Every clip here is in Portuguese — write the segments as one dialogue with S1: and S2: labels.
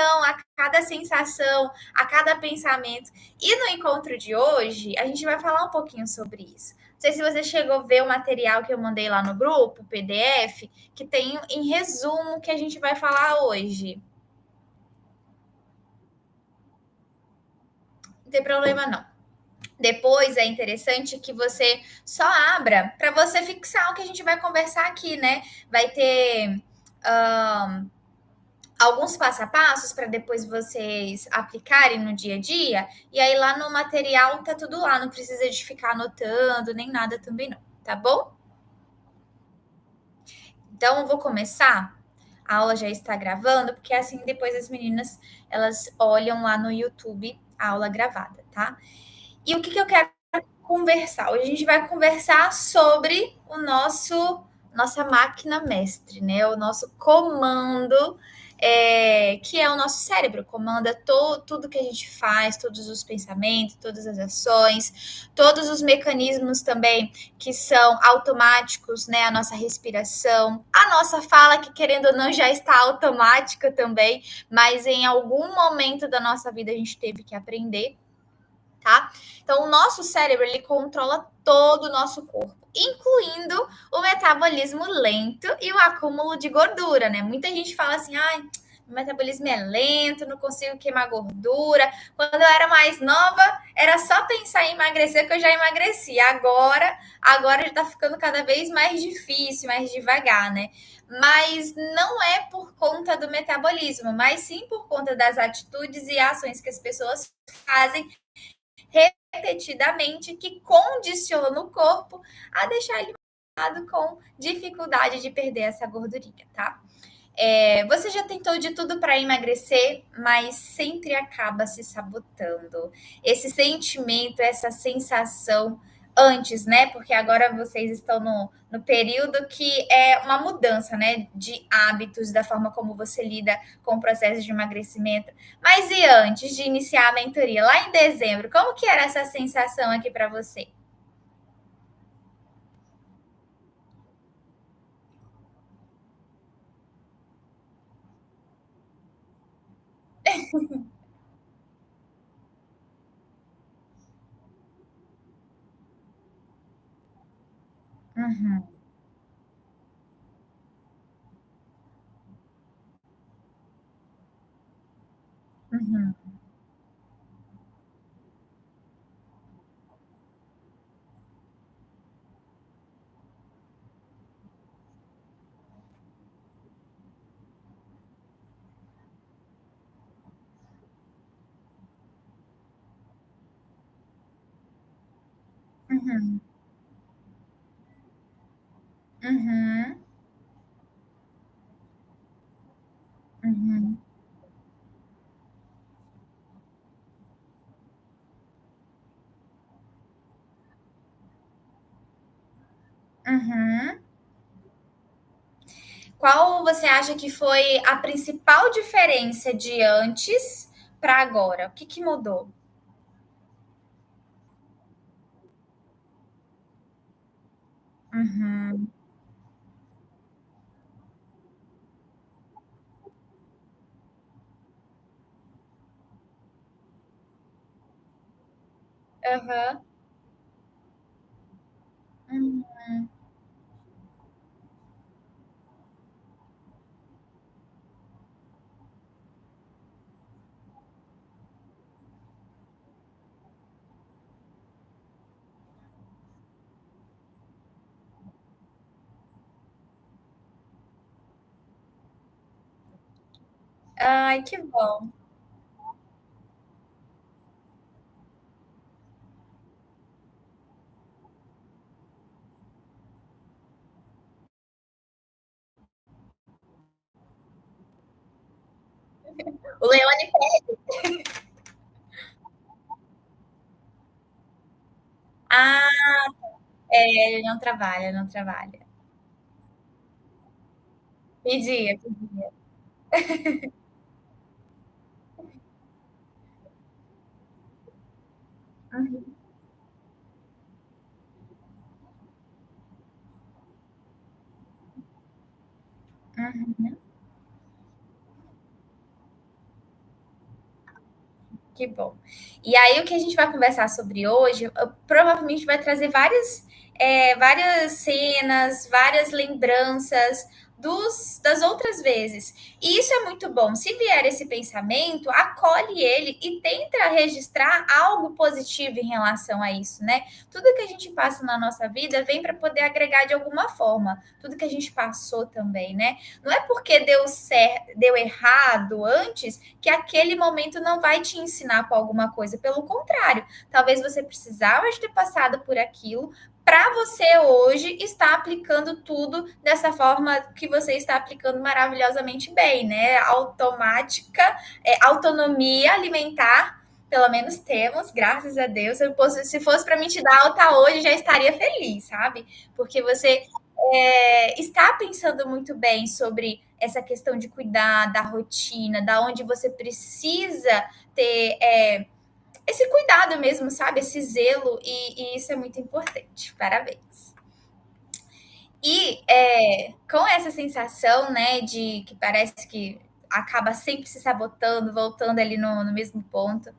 S1: emoção, a cada sensação, a cada pensamento. E no encontro de hoje, a gente vai falar um pouquinho sobre isso. Não sei se você chegou a ver o material que eu mandei lá no grupo, o PDF, que tem em resumo o que a gente vai falar hoje. Não tem problema não. Depois é interessante que você só abra para você fixar o que a gente vai conversar aqui, né? Vai ter alguns passo a passos para depois vocês aplicarem no dia a dia. E aí lá no material tá tudo lá, não precisa de ficar anotando nem nada também não, tá bom? Então eu vou começar. A aula já está gravando, porque assim depois as meninas elas olham lá no YouTube a aula gravada, tá? E o que eu quero conversar? Hoje a gente vai conversar sobre o nossa máquina mestre, né? O nosso comando, que é o nosso cérebro, comanda tudo que a gente faz, todos os pensamentos, todas as ações, todos os mecanismos também que são automáticos, né? A nossa respiração, a nossa fala, que querendo ou não já está automática também, mas em algum momento da nossa vida a gente teve que aprender, tá? Então, o nosso cérebro, ele controla todo o nosso corpo, incluindo o metabolismo lento e o acúmulo de gordura, né? Muita gente fala assim, ai, o metabolismo é lento, não consigo queimar gordura. Quando eu era mais nova, era só pensar em emagrecer que eu já emagreci. Agora já tá ficando cada vez mais difícil, mais devagar, né? Mas não é por conta do metabolismo, mas sim por conta das atitudes e ações que as pessoas fazem repetidamente, que condiciona o corpo a deixar ele com dificuldade de perder essa gordurinha, tá? Você já tentou de tudo para emagrecer, mas sempre acaba se sabotando. Esse sentimento, essa sensação antes, né? Porque agora vocês estão no período que é uma mudança, né? De hábitos, da forma como você lida com o processo de emagrecimento. Mas e antes de iniciar a mentoria, lá em dezembro, como que era essa sensação aqui para você? Uhum, uhum, uhum, uhum, uhum, uhum. Qual você acha que foi a principal diferença de antes para agora? O que mudou? Uhum, aham, uhum. Ai, que bom. O Leone, ah, ele não trabalha, não trabalha. Pedia, pedia. Uhum, uhum, Que bom. E aí, o que a gente vai conversar sobre hoje, provavelmente vai trazer várias cenas, várias lembranças das outras vezes. E isso é muito bom. Se vier esse pensamento, acolhe ele e tenta registrar algo positivo em relação a isso, né? Tudo que a gente passa na nossa vida vem para poder agregar de alguma forma. Tudo que a gente passou também, né? Não é porque deu errado antes que aquele momento não vai te ensinar com alguma coisa. Pelo contrário, talvez você precisava de ter passado por aquilo para você hoje estar aplicando tudo dessa forma que você está aplicando maravilhosamente bem, né? Autonomia alimentar, pelo menos temos, graças a Deus. Se fosse para mim te dar alta hoje, já estaria feliz, sabe? Porque você está pensando muito bem sobre essa questão de cuidar da rotina, da onde você precisa ter esse cuidado mesmo, sabe? Esse zelo, e isso é muito importante. Parabéns. E com essa sensação, né, de que parece que acaba sempre se sabotando, voltando ali no mesmo ponto,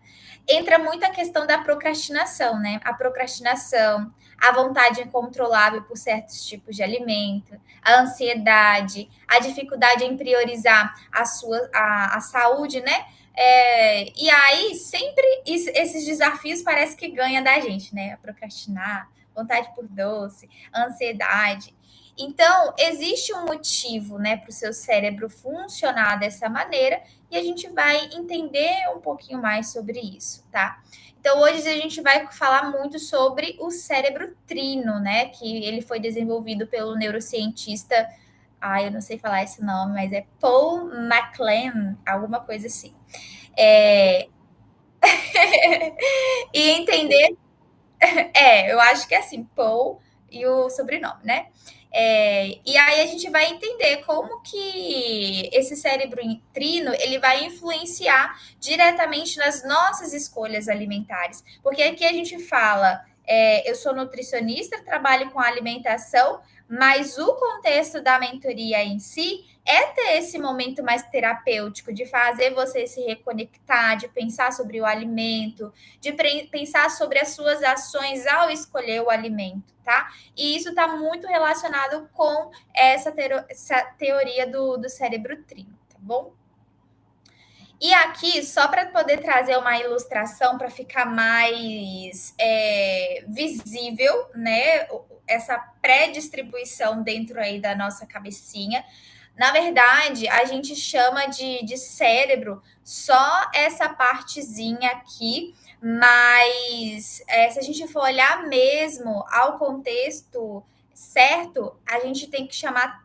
S1: entra muito a questão da procrastinação, né? A procrastinação, a vontade incontrolável por certos tipos de alimento, a ansiedade, a dificuldade em priorizar a saúde, né? E aí, sempre esses desafios parece que ganha da gente, né? A procrastinar, vontade por doce, ansiedade. Então, existe um motivo, né, para o seu cérebro funcionar dessa maneira, e a gente vai entender um pouquinho mais sobre isso, tá? Então, hoje a gente vai falar muito sobre o cérebro trino, né, que ele foi desenvolvido pelo neurocientista, eu não sei falar esse nome, mas é Paul MacLean, alguma coisa assim. E entender eu acho que é assim, Paul e o sobrenome, né? E aí a gente vai entender como que esse cérebro trino ele vai influenciar diretamente nas nossas escolhas alimentares. Porque aqui a gente fala, eu sou nutricionista, trabalho com alimentação, mas o contexto da mentoria em si é ter esse momento mais terapêutico, de fazer você se reconectar, de pensar sobre o alimento, de pensar sobre as suas ações ao escolher o alimento, tá? E isso está muito relacionado com essa teoria do cérebro trino, tá bom? E aqui, só para poder trazer uma ilustração para ficar mais visível, né? Essa pré-distribuição dentro aí da nossa cabecinha. Na verdade, a gente chama de cérebro só essa partezinha aqui, mas se a gente for olhar mesmo ao contexto certo, a gente tem que chamar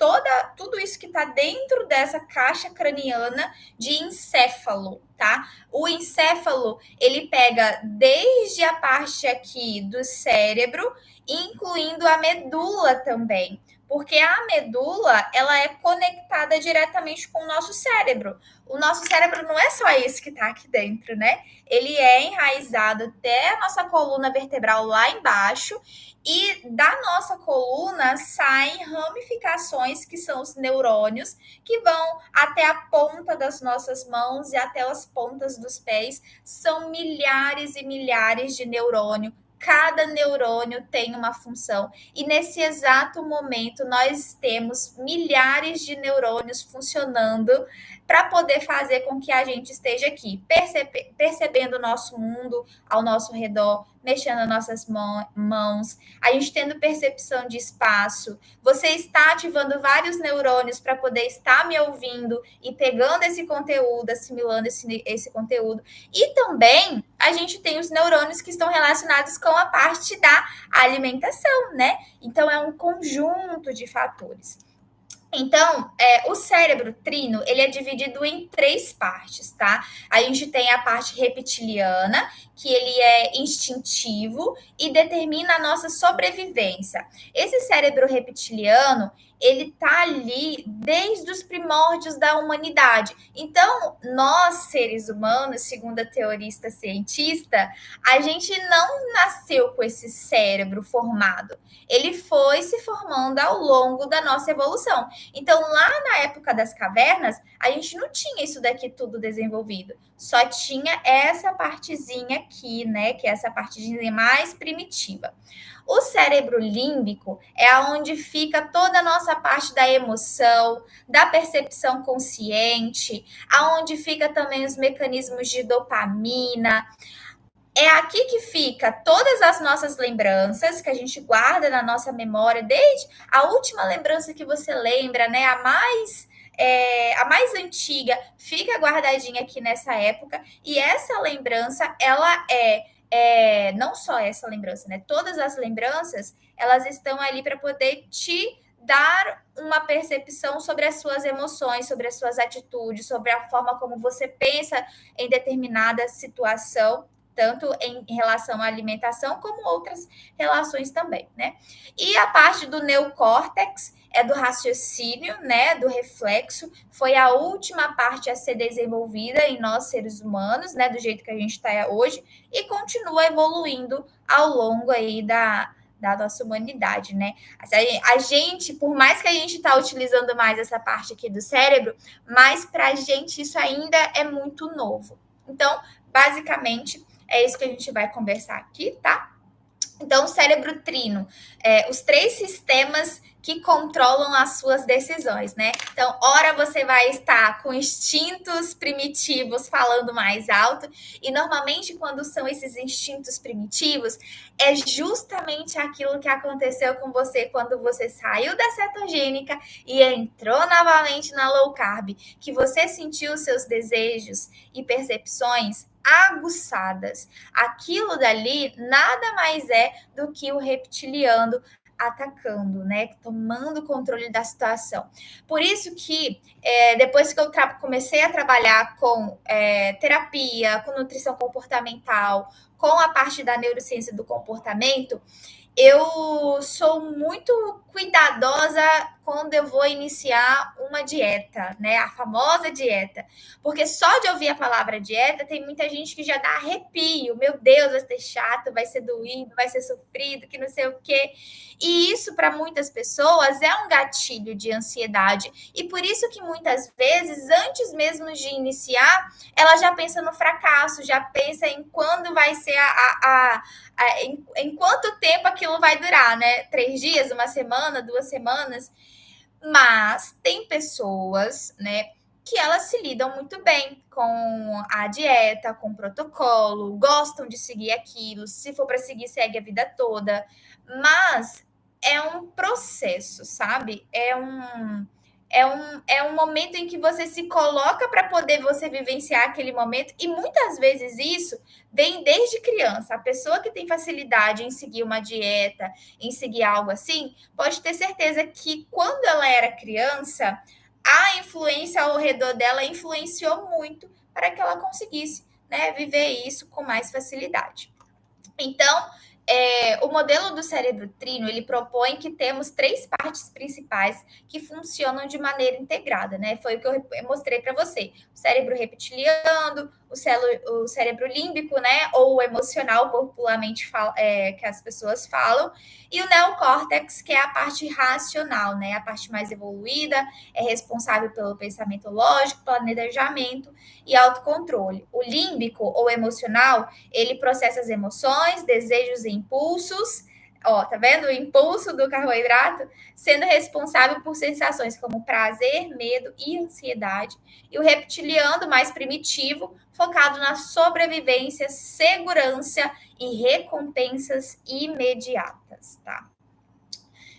S1: tudo isso que está dentro dessa caixa craniana de encéfalo, tá? O encéfalo, ele pega desde a parte aqui do cérebro, incluindo a medula também, porque a medula, ela é conectada diretamente com o nosso cérebro. O nosso cérebro não é só isso que está aqui dentro, né? Ele é enraizado até a nossa coluna vertebral lá embaixo, e da nossa coluna saem ramificações, que são os neurônios, que vão até a ponta das nossas mãos e até as pontas dos pés. São milhares e milhares de neurônios. Cada neurônio tem uma função. E nesse exato momento, nós temos milhares de neurônios funcionando para poder fazer com que a gente esteja aqui, percebendo o nosso mundo ao nosso redor, mexendo as nossas mãos, a gente tendo percepção de espaço. Você está ativando vários neurônios para poder estar me ouvindo e pegando esse conteúdo, assimilando esse conteúdo. E também a gente tem os neurônios que estão relacionados com a parte da alimentação, né? Então é um conjunto de fatores. Então, o cérebro trino, ele é dividido em 3 partes, tá? A gente tem a parte reptiliana, que ele é instintivo e determina a nossa sobrevivência. Esse cérebro reptiliano, ele tá ali desde os primórdios da humanidade. Então, nós, seres humanos, segundo a teorista cientista, a gente não nasceu com esse cérebro formado. Ele foi se formando ao longo da nossa evolução. Então, lá na época das cavernas, a gente não tinha isso daqui tudo desenvolvido. Só tinha essa partezinha aqui, né? Que é essa partezinha mais primitiva. O cérebro límbico é onde fica toda a nossa parte da emoção, da percepção consciente, aonde fica também os mecanismos de dopamina. É aqui que fica todas as nossas lembranças que a gente guarda na nossa memória, desde a última lembrança que você lembra, né? A mais antiga fica guardadinha aqui nessa época, e essa lembrança, ela não só essa lembrança, né? Todas as lembranças, elas estão ali para poder te dar uma percepção sobre as suas emoções, sobre as suas atitudes, sobre a forma como você pensa em determinada situação, tanto em relação à alimentação como outras relações também, né? E a parte do neocórtex é do raciocínio, né, do reflexo, foi a última parte a ser desenvolvida em nós seres humanos, né, do jeito que a gente está hoje, e continua evoluindo ao longo aí da nossa humanidade, né? A gente, por mais que a gente está utilizando mais essa parte aqui do cérebro, mas para a gente isso ainda é muito novo. Então, basicamente, é isso que a gente vai conversar aqui, tá? Então, o cérebro trino, os três sistemas que controlam as suas decisões, né? Então, ora você vai estar com instintos primitivos falando mais alto, e normalmente quando são esses instintos primitivos, é justamente aquilo que aconteceu com você quando você saiu da cetogênica e entrou novamente na low carb, que você sentiu os seus desejos e percepções aguçadas. Aquilo dali nada mais é do que o reptiliano atacando, né? Tomando controle da situação. Por isso que depois que eu comecei a trabalhar com terapia, com nutrição comportamental, com a parte da neurociência do comportamento, eu sou muito cuidadosa quando eu vou iniciar uma dieta, né? A famosa dieta. Porque só de ouvir a palavra dieta, tem muita gente que já dá arrepio. Meu Deus, vai ser chato, vai ser doído, vai ser sofrido, que não sei o quê. E isso, para muitas pessoas, é um gatilho de ansiedade. E por isso que muitas vezes, antes mesmo de iniciar, ela já pensa no fracasso, já pensa em quando vai ser em quanto tempo aquilo vai durar, né? 3 dias, uma semana, 2 semanas. Mas tem pessoas, né, que elas se lidam muito bem com a dieta, com o protocolo, gostam de seguir aquilo. Se for para seguir, segue a vida toda. Mas é um processo, sabe? É um momento em que você se coloca para poder você vivenciar aquele momento, e muitas vezes isso vem desde criança. A pessoa que tem facilidade em seguir uma dieta, em seguir algo assim, pode ter certeza que quando ela era criança, a influência ao redor dela influenciou muito para que ela conseguisse, né, viver isso com mais facilidade. Então, o modelo do cérebro trino, ele propõe que temos três partes principais que funcionam de maneira integrada, né? Foi o que eu mostrei para você. O cérebro reptiliano, o cérebro límbico, né? Ou o emocional, popularmente que as pessoas falam, e o neocórtex, que é a parte racional, né? A parte mais evoluída, é responsável pelo pensamento lógico, planejamento e autocontrole. O límbico, ou emocional, ele processa as emoções, desejos e impulsos. Ó, tá vendo? O impulso do carboidrato sendo responsável por sensações como prazer, medo e ansiedade. E o reptiliano, mais primitivo, focado na sobrevivência, segurança e recompensas imediatas, tá?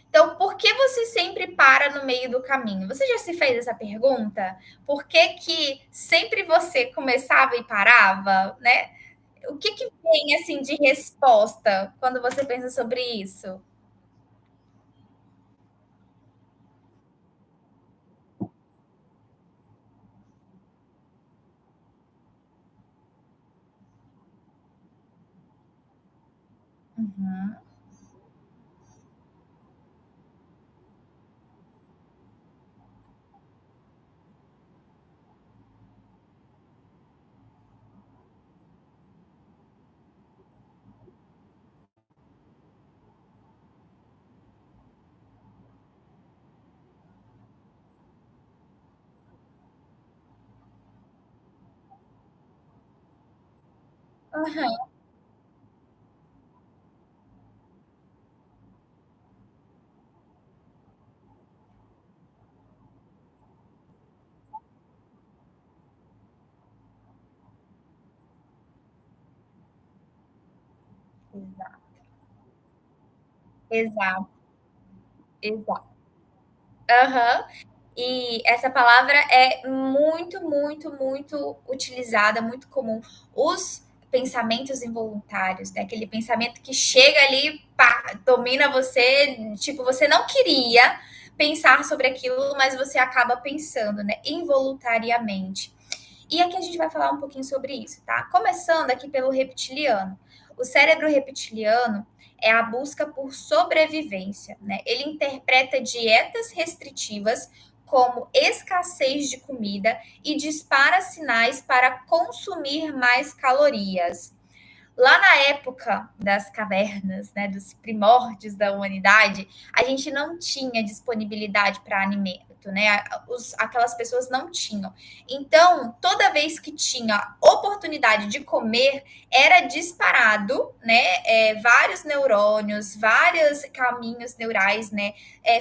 S1: Então, por que você sempre para no meio do caminho? Você já se fez essa pergunta? Por que que sempre você começava e parava, né? O que que vem assim de resposta quando você pensa sobre isso? Uhum. Aham, exato, exato, exato. Aham. E essa palavra é muito, muito, muito utilizada, muito comum. Os pensamentos involuntários, né? Aquele pensamento que chega ali, pá, domina você, tipo, você não queria pensar sobre aquilo, mas você acaba pensando, né? Involuntariamente. E aqui a gente vai falar um pouquinho sobre isso, tá? Começando aqui pelo reptiliano. O cérebro reptiliano é a busca por sobrevivência, né? Ele interpreta dietas restritivas como escassez de comida e dispara sinais para consumir mais calorias. Lá na época das cavernas, né, dos primórdios da humanidade, a gente não tinha disponibilidade para alimento, né? Aquelas pessoas não tinham. Então, toda vez que tinha oportunidade de comer, era disparado, né? Vários neurônios, vários caminhos neurais, né?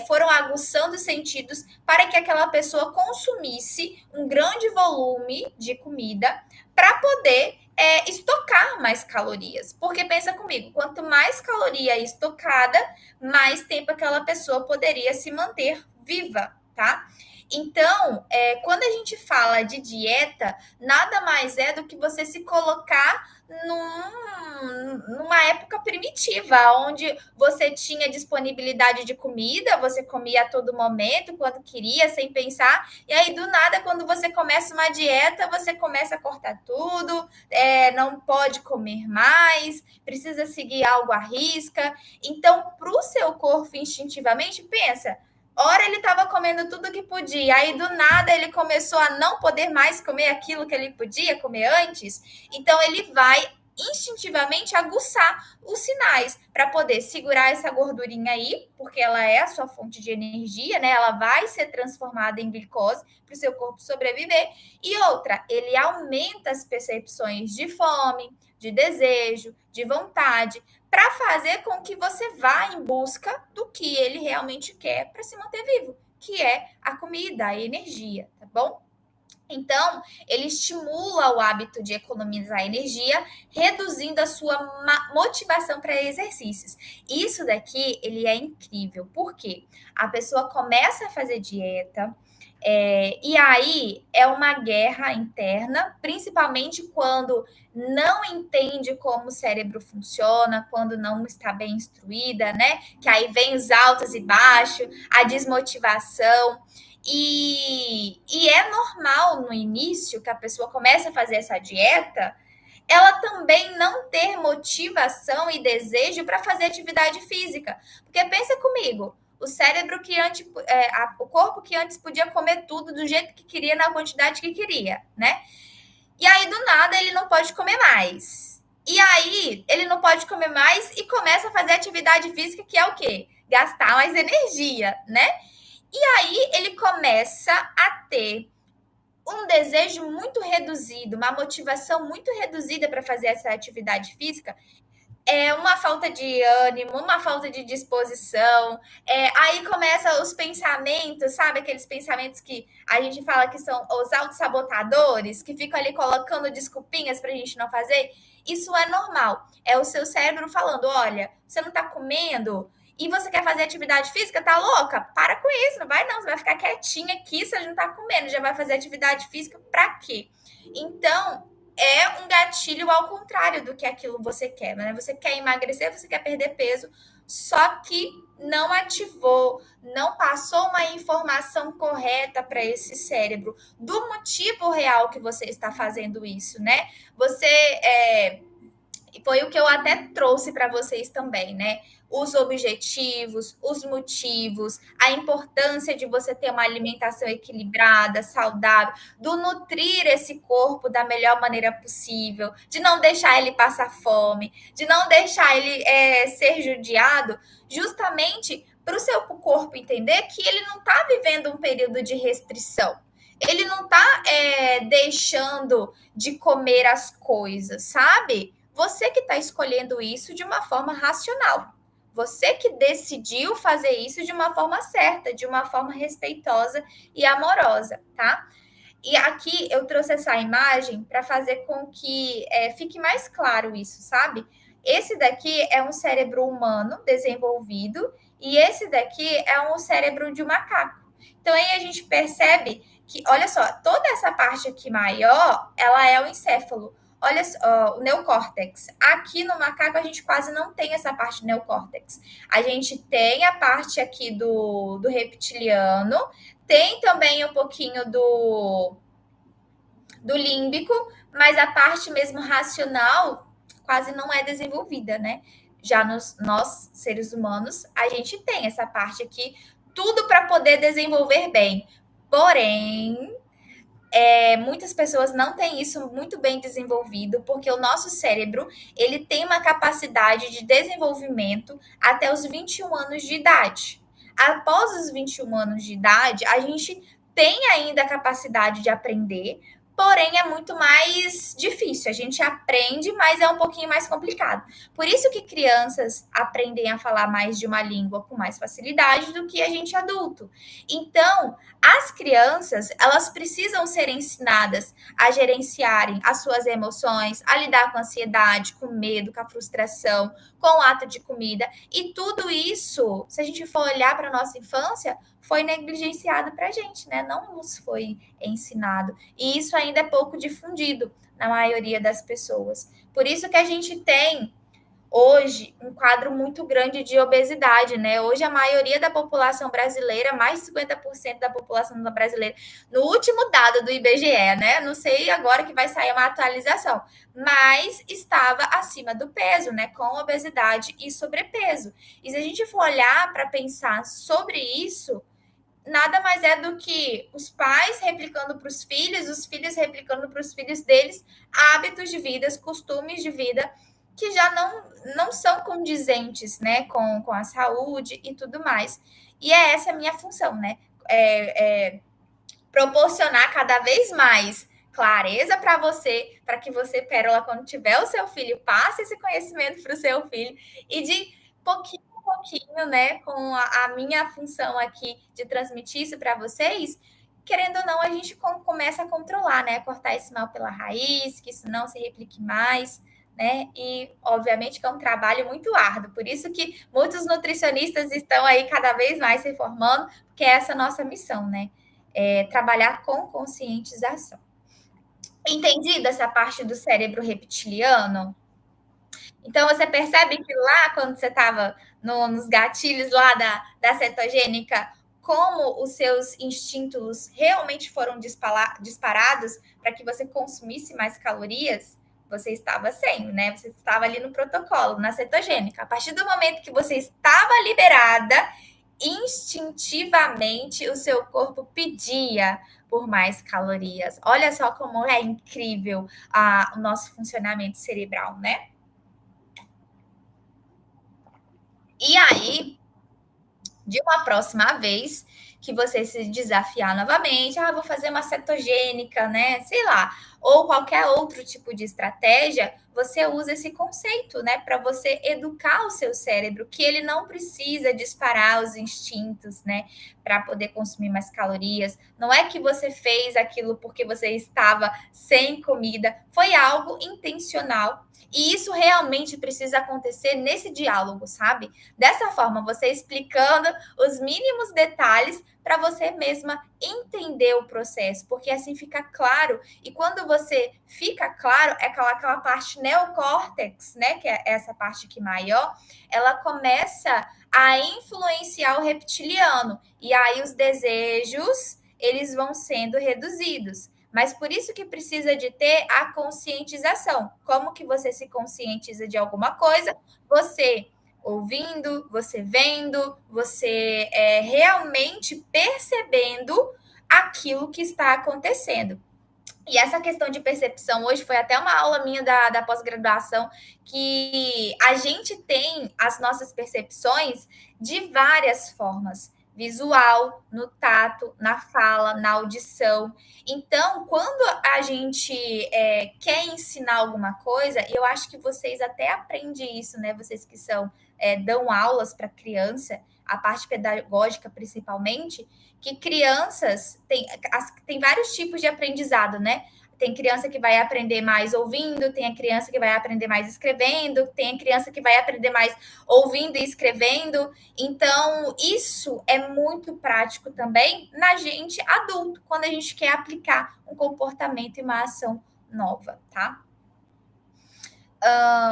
S1: Foram aguçando os sentidos para que aquela pessoa consumisse um grande volume de comida para poder estocar mais calorias. Porque pensa comigo, quanto mais caloria estocada, mais tempo aquela pessoa poderia se manter viva, tá? Então, quando a gente fala de dieta, nada mais é do que você se colocar numa época primitiva, onde você tinha disponibilidade de comida, você comia a todo momento, quando queria, sem pensar, e aí do nada, quando você começa uma dieta, você começa a cortar tudo, não pode comer mais, precisa seguir algo à risca. Então, para o seu corpo, instintivamente, pensa. Ora, ele estava comendo tudo que podia, aí do nada ele começou a não poder mais comer aquilo que ele podia comer antes. Então, ele vai instintivamente aguçar os sinais para poder segurar essa gordurinha aí, porque ela é a sua fonte de energia, né? Ela vai ser transformada em glicose para o seu corpo sobreviver. E outra, ele aumenta as percepções de fome, de desejo, de vontade, para fazer com que você vá em busca do que ele realmente quer para se manter vivo, que é a comida, a energia, tá bom? Então, ele estimula o hábito de economizar energia, reduzindo a sua motivação para exercícios. Isso daqui, ele é incrível. Por quê? A pessoa começa a fazer dieta, e aí é uma guerra interna, principalmente quando não entende como o cérebro funciona, quando não está bem instruída, né? Que aí vem os altos e baixos, a desmotivação. E é normal no início que a pessoa comece a fazer essa dieta, ela também não ter motivação e desejo para fazer atividade física. Porque pensa comigo, o cérebro que antes, o corpo que antes podia comer tudo do jeito que queria, na quantidade que queria, né? E aí, do nada, ele não pode comer mais. E aí, ele não pode comer mais e começa a fazer atividade física, que é o quê? Gastar mais energia, né? E aí ele começa a ter um desejo muito reduzido, uma motivação muito reduzida para fazer essa atividade física, uma falta de ânimo, uma falta de disposição. Aí começa os pensamentos, sabe? Aqueles pensamentos que a gente fala que são os autossabotadores, que ficam ali colocando desculpinhas para a gente não fazer. Isso é normal. É o seu cérebro falando: olha, você não está comendo e você quer fazer atividade física? Tá louca? Para com isso, não vai não. Você vai ficar quietinha aqui, você não está comendo, já vai fazer atividade física para quê? Então, é um gatilho ao contrário do que aquilo você quer, né? Você quer emagrecer, você quer perder peso, só que não ativou, não passou uma informação correta para esse cérebro do motivo real que você está fazendo isso, né? Você foi o que eu até trouxe para vocês também, né? Os objetivos, os motivos, a importância de você ter uma alimentação equilibrada, saudável, do nutrir esse corpo da melhor maneira possível, de não deixar ele passar fome, de não deixar ele ser judiado, justamente para o seu corpo entender que ele não está vivendo um período de restrição. Ele não está deixando de comer as coisas, sabe? você que está escolhendo isso de uma forma racional. Você que decidiu fazer isso de uma forma certa, de uma forma respeitosa e amorosa, tá? E aqui eu trouxe essa imagem para fazer com que fique mais claro isso, sabe? Esse daqui é um cérebro humano desenvolvido e esse daqui é um cérebro de um macaco. Então aí a gente percebe que, olha só, toda essa parte aqui maior, ela é o encéfalo. Olha só, o neocórtex. Aqui no macaco a gente quase não tem essa parte do neocórtex. A gente tem a parte aqui do reptiliano, tem também um pouquinho do límbico, mas a parte mesmo racional quase não é desenvolvida, né? Já nós, seres humanos, a gente tem essa parte aqui, tudo para poder desenvolver bem. Porém, muitas pessoas não têm isso muito bem desenvolvido, porque o nosso cérebro ele tem uma capacidade de desenvolvimento até os 21 anos de idade. Após os 21 anos de idade, a gente tem ainda a capacidade de aprender, porém é muito mais difícil. A gente aprende, mas é um pouquinho mais complicado. Por isso que crianças aprendem a falar mais de uma língua com mais facilidade do que a gente adulto. Então, as crianças, elas precisam ser ensinadas a gerenciarem as suas emoções, a lidar com a ansiedade, com o medo, com a frustração, com o ato de comida. E tudo isso, se a gente for olhar para a nossa infância, foi negligenciado para a gente, né? Não nos foi ensinado. E isso ainda é pouco difundido na maioria das pessoas. Por isso que a gente tem hoje um quadro muito grande de obesidade, né? Hoje a maioria da população brasileira, mais de 50% da população brasileira, no último dado do IBGE, né? Não sei agora que vai sair uma atualização, mas estava acima do peso, né? Com obesidade e sobrepeso. E se a gente for olhar para pensar sobre isso, nada mais é do que os pais replicando para os filhos replicando para os filhos deles hábitos de vida, costumes de vida que já não são condizentes, né, com a saúde e tudo mais. E é essa a minha função, né? Proporcionar cada vez mais clareza para você, para que você, Pérola, quando tiver o seu filho, passe esse conhecimento para o seu filho e de pouquinho em pouquinho, né, com a minha função aqui de transmitir isso para vocês, querendo ou não, a gente começa a controlar, né, cortar esse mal pela raiz, que isso não se replique mais, né? E obviamente que é um trabalho muito árduo, por isso que muitos nutricionistas estão aí cada vez mais se formando, porque é essa nossa missão, né? Trabalhar com conscientização. Entendido essa parte do cérebro reptiliano? Então, você percebe que lá, quando você estava nos gatilhos lá da cetogênica, como os seus instintos realmente foram disparados para que você consumisse mais calorias, você estava sem, né? Você estava ali no protocolo, na cetogênica. A partir do momento que você estava liberada, instintivamente o seu corpo pedia por mais calorias. Olha só como é incrível o nosso funcionamento cerebral, né? E aí, de uma próxima vez que você se desafiar novamente, vou fazer uma cetogênica, né? Sei lá, ou qualquer outro tipo de estratégia, você usa esse conceito, né, para você educar o seu cérebro que ele não precisa disparar os instintos, né, para poder consumir mais calorias. Não é que você fez aquilo porque você estava sem comida, foi algo intencional. E isso realmente precisa acontecer nesse diálogo, sabe? Dessa forma, você explicando os mínimos detalhes para você mesma entender o processo, porque assim fica claro. E quando você fica claro, é aquela parte neocórtex, né, que é essa parte aqui maior, ela começa a influenciar o reptiliano. E aí os desejos, eles vão sendo reduzidos. Mas por isso que precisa de ter a conscientização. Como que você se conscientiza de alguma coisa? Você ouvindo, você vendo, você realmente percebendo aquilo que está acontecendo. E essa questão de percepção hoje foi até uma aula minha da pós-graduação, que a gente tem as nossas percepções de várias formas. visual, no tato, na fala, na audição. Então, quando a gente quer ensinar alguma coisa, e eu acho que vocês até aprendem isso, né? Vocês que dão aulas para criança, a parte pedagógica principalmente, que crianças tem vários tipos de aprendizado, né? Tem criança que vai aprender mais ouvindo, tem a criança que vai aprender mais escrevendo, tem a criança que vai aprender mais ouvindo e escrevendo. Então, isso é muito prático também na gente adulto, quando a gente quer aplicar um comportamento e uma ação nova, tá?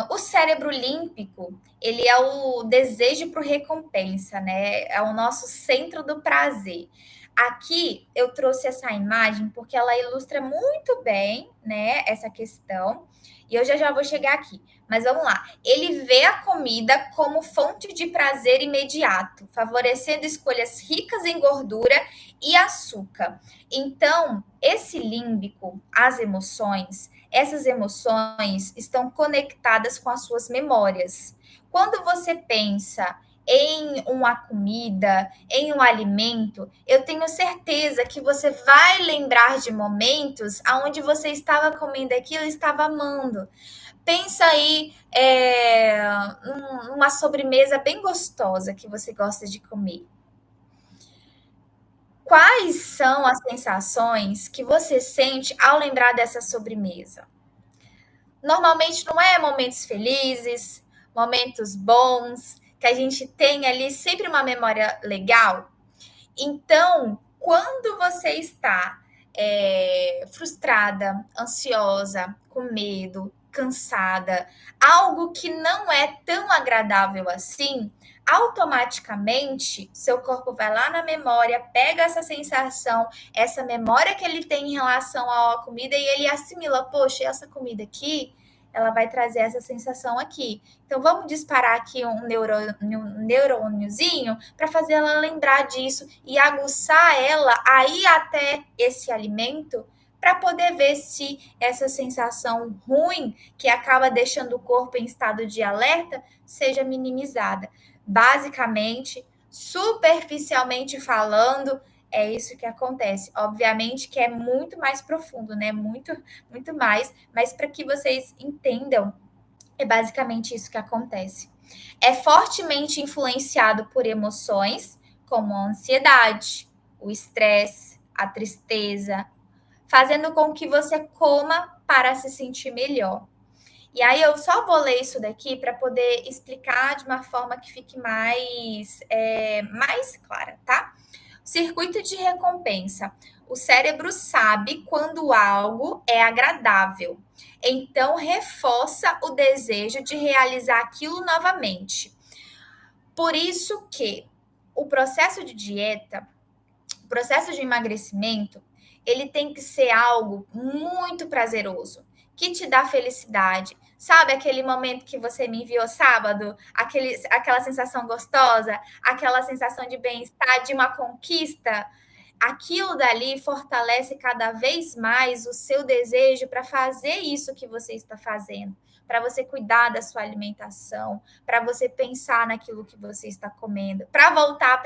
S1: O cérebro límbico, ele é o desejo por recompensa, né? É o nosso centro do prazer. Aqui eu trouxe essa imagem porque ela ilustra muito bem, né, essa questão. E eu já vou chegar aqui. Mas vamos lá. Ele vê a comida como fonte de prazer imediato, favorecendo escolhas ricas em gordura e açúcar. Então, esse límbico, as emoções, essas emoções estão conectadas com as suas memórias. Quando você pensa em uma comida, em um alimento, eu tenho certeza que você vai lembrar de momentos onde você estava comendo aquilo e estava amando. Pensa aí numa sobremesa bem gostosa que você gosta de comer. Quais são as sensações que você sente ao lembrar dessa sobremesa? Normalmente não é momentos felizes, momentos bons, que a gente tem ali sempre uma memória legal. Então, quando você está frustrada, ansiosa, com medo, cansada, algo que não é tão agradável assim, automaticamente seu corpo vai lá na memória, pega essa sensação, essa memória que ele tem em relação à comida e ele assimila, poxa, essa comida aqui, ela vai trazer essa sensação aqui. Então vamos disparar aqui um neurôniozinho para fazer ela lembrar disso e aguçar ela a ir até esse alimento para poder ver se essa sensação ruim que acaba deixando o corpo em estado de alerta seja minimizada. Basicamente, superficialmente falando, é isso que acontece. Obviamente que é muito mais profundo, né? Muito, muito mais, mas para que vocês entendam, é basicamente isso que acontece. É fortemente influenciado por emoções como a ansiedade, o estresse, a tristeza, fazendo com que você coma para se sentir melhor. E aí eu só vou ler isso daqui para poder explicar de uma forma que fique mais clara, tá? Circuito de recompensa. O cérebro sabe quando algo é agradável, então reforça o desejo de realizar aquilo novamente. Por isso que o processo de dieta, o processo de emagrecimento, ele tem que ser algo muito prazeroso, que te dá felicidade. Sabe aquele momento que você me enviou sábado? Aquela sensação gostosa, aquela sensação de bem-estar, de uma conquista? Aquilo dali fortalece cada vez mais o seu desejo para fazer isso que você está fazendo, para você cuidar da sua alimentação, para você pensar naquilo que você está comendo, para voltar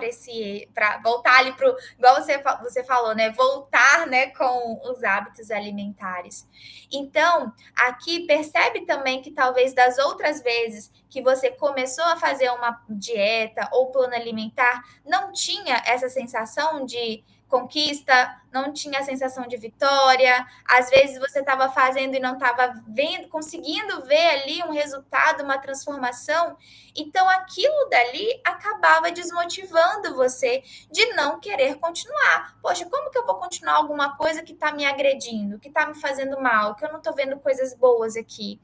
S1: para voltar ali para igual você falou, né? Voltar, né, com os hábitos alimentares. Então, aqui percebe também que talvez das outras vezes que você começou a fazer uma dieta ou plano alimentar, não tinha essa sensação de conquista, não tinha a sensação de vitória. Às vezes você estava fazendo e não estava vendo, conseguindo ver ali um resultado, uma transformação. Então aquilo dali acabava desmotivando você de não querer continuar. Poxa, como que eu vou continuar alguma coisa que está me agredindo, que está me fazendo mal, que eu não estou vendo coisas boas aqui?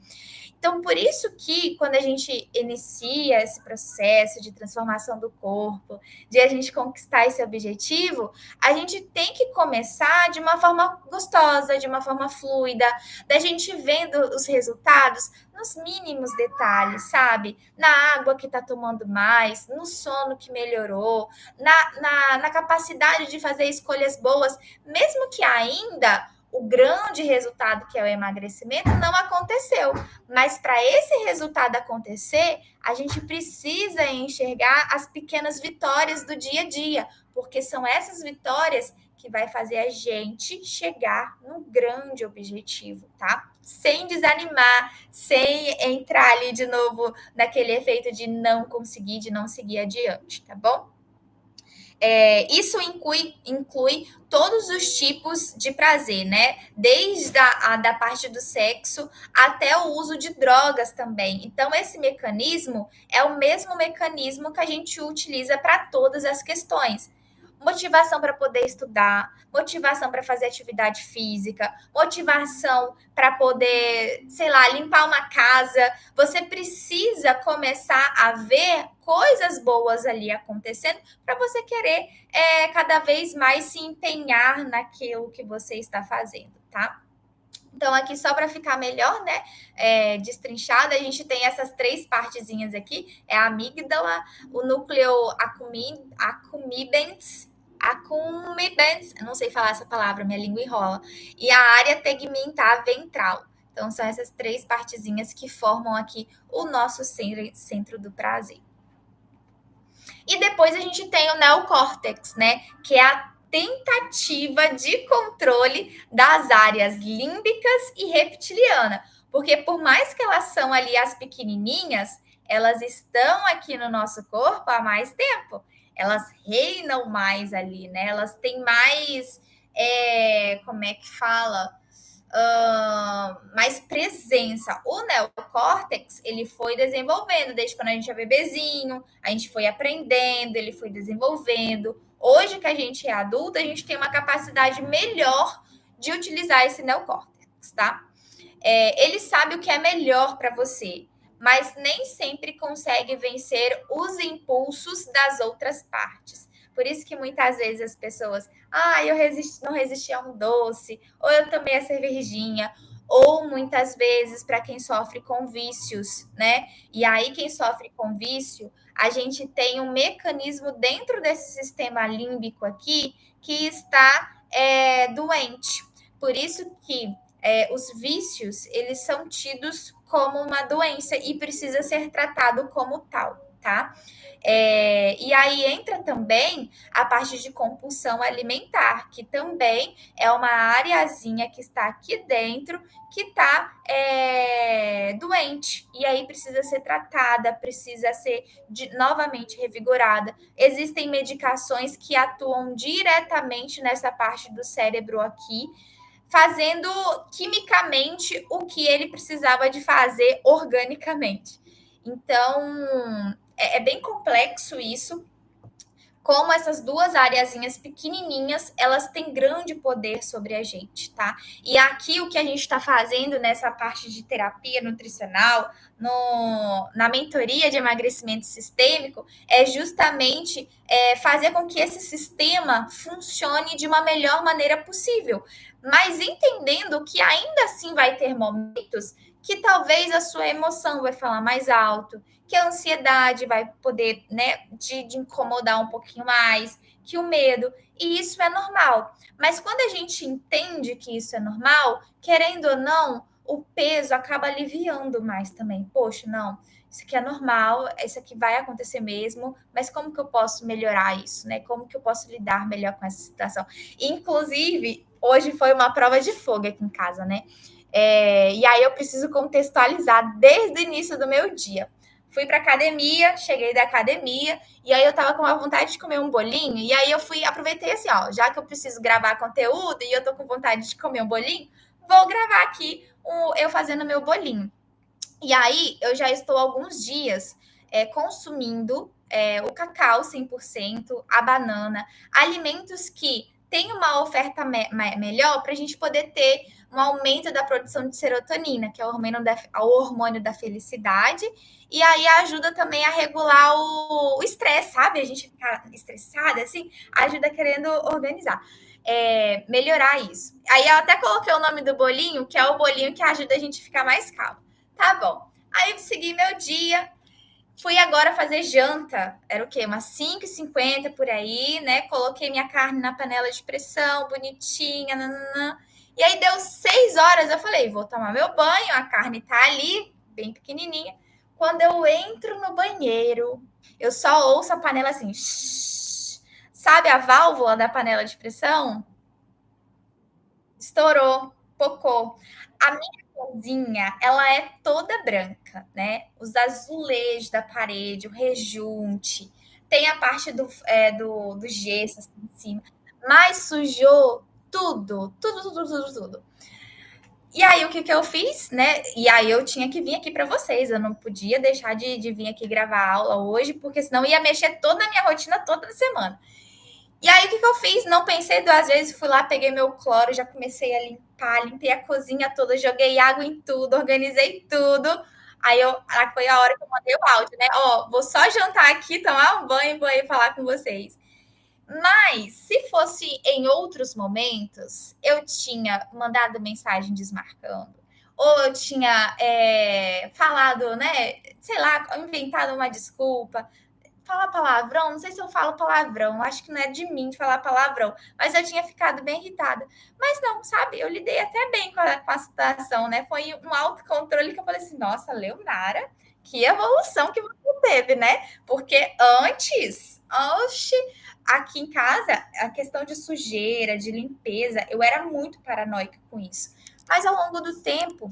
S1: Então, por isso que quando a gente inicia esse processo de transformação do corpo, de a gente conquistar esse objetivo, a gente tem que começar de uma forma gostosa, de uma forma fluida, da gente vendo os resultados nos mínimos detalhes, sabe? Na água que está tomando mais, no sono que melhorou, na capacidade de fazer escolhas boas, mesmo que ainda o grande resultado que é o emagrecimento não aconteceu. Mas para esse resultado acontecer, a gente precisa enxergar as pequenas vitórias do dia a dia, porque são essas vitórias que vai fazer a gente chegar no grande objetivo, tá? Sem desanimar, sem entrar ali de novo naquele efeito de não conseguir, de não seguir adiante, tá bom? Isso inclui todos os tipos de prazer, né? Desde da parte do sexo até o uso de drogas também. Então, esse mecanismo é o mesmo mecanismo que a gente utiliza para todas as questões. Motivação para poder estudar, motivação para fazer atividade física, motivação para poder, sei lá, limpar uma casa. Você precisa começar a ver coisas boas ali acontecendo para você querer cada vez mais se empenhar naquilo que você está fazendo, tá? Então, aqui só para ficar melhor, né, destrinchada, a gente tem essas três partezinhas aqui, é a amígdala, o núcleo accumbens, eu não sei falar essa palavra, minha língua enrola, e a área tegmentar ventral. Então, são essas três partezinhas que formam aqui o nosso centro do prazer. E depois a gente tem o neocórtex, né, que é a tentativa de controle das áreas límbicas e reptiliana. Porque por mais que elas são ali as pequenininhas, elas estão aqui no nosso corpo há mais tempo. Elas reinam mais ali, né? Elas têm mais, como é que fala? Mais presença. O neocórtex, ele foi desenvolvendo desde quando a gente é bebezinho, a gente foi aprendendo, ele foi desenvolvendo. Hoje que a gente é adulta, a gente tem uma capacidade melhor de utilizar esse neocórtex, tá? Ele sabe o que é melhor para você, mas nem sempre consegue vencer os impulsos das outras partes. Por isso que muitas vezes as pessoas, eu não resisti a um doce, ou eu tomei a cervejinha, ou muitas vezes para quem sofre com vícios, né? E aí quem sofre com vício, a gente tem um mecanismo dentro desse sistema límbico aqui que está doente. Por isso que os vícios, eles são tidos como uma doença e precisa ser tratado como tal, tá? E aí entra também a parte de compulsão alimentar, que também é uma areazinha que está aqui dentro, que está doente, e aí precisa ser tratada, precisa ser novamente revigorada. Existem medicações que atuam diretamente nessa parte do cérebro aqui, fazendo quimicamente o que ele precisava de fazer organicamente. Então, é bem complexo isso. Como essas duas areazinhas pequenininhas, elas têm grande poder sobre a gente, tá? E aqui o que a gente está fazendo nessa parte de terapia nutricional, na mentoria de emagrecimento sistêmico, é justamente fazer com que esse sistema funcione de uma melhor maneira possível. Mas entendendo que ainda assim vai ter momentos que talvez a sua emoção vai falar mais alto, que a ansiedade vai poder, né, de incomodar um pouquinho mais, que o medo, e isso é normal. Mas quando a gente entende que isso é normal, querendo ou não, o peso acaba aliviando mais também. Poxa, não, isso aqui é normal, isso aqui vai acontecer mesmo, mas como que eu posso melhorar isso, né? Como que eu posso lidar melhor com essa situação? Inclusive, hoje foi uma prova de fogo aqui em casa, né? E aí eu preciso contextualizar desde o início do meu dia. Fui para academia, cheguei da academia, e aí eu tava com uma vontade de comer um bolinho, e aí aproveitei assim, ó, já que eu preciso gravar conteúdo e eu tô com vontade de comer um bolinho, vou gravar aqui eu fazendo meu bolinho. E aí eu já estou alguns dias consumindo o cacau 100%, a banana, alimentos que têm uma oferta melhor para a gente poder ter um aumento da produção de serotonina, que é o hormônio da felicidade, e aí ajuda também a regular o estresse, sabe? A gente ficar estressada, assim, ajuda querendo organizar. Melhorar isso. Aí eu até coloquei o nome do bolinho, que é o bolinho que ajuda a gente a ficar mais calmo. Tá bom. Aí eu segui meu dia, fui agora fazer janta. Era o quê? Umas 5h50 por aí, né? Coloquei minha carne na panela de pressão, bonitinha, nananã. E aí deu 6 horas, eu falei, vou tomar meu banho, a carne tá ali, bem pequenininha. Quando eu entro no banheiro, eu só ouço a panela assim, shh. Sabe a válvula da panela de pressão? Estourou, pocou. A minha cozinha, ela é toda branca, né? Os azulejos da parede, o rejunte, tem a parte do gesso assim, em cima, mas sujou tudo, tudo, tudo, tudo, tudo. E aí, o que que eu fiz, né? E aí, eu tinha que vir aqui para vocês. Eu não podia deixar de vir aqui gravar a aula hoje, porque senão ia mexer toda a minha rotina toda semana. E aí, o que que eu fiz? Não pensei duas vezes, fui lá, peguei meu cloro, já comecei a limpar, limpei a cozinha toda, joguei água em tudo, organizei tudo. Aí foi a hora que eu mandei o áudio, né? Ó, vou só jantar aqui, tomar um banho e vou aí falar com vocês. Mas, se fosse em outros momentos, eu tinha mandado mensagem desmarcando, ou eu tinha falado, né? Sei lá, inventado uma desculpa. Falar palavrão, não sei se eu falo palavrão, acho que não é de mim de falar palavrão, mas eu tinha ficado bem irritada. Mas não, sabe, eu lidei até bem com a situação, né? Foi um autocontrole que eu falei assim, nossa, Leonara, que evolução que você teve, né? Porque antes, oxe, aqui em casa, a questão de sujeira, de limpeza, eu era muito paranoica com isso. Mas ao longo do tempo,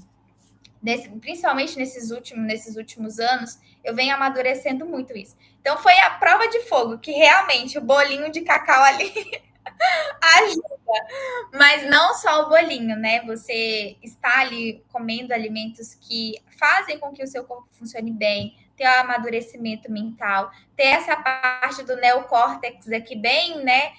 S1: principalmente nesses últimos anos, eu venho amadurecendo muito isso. Então foi a prova de fogo que realmente o bolinho de cacau ali ajuda. Mas não só o bolinho, né? Você está ali comendo alimentos que fazem com que o seu corpo funcione bem, ter o amadurecimento mental, ter essa parte do neocórtex aqui bem, né?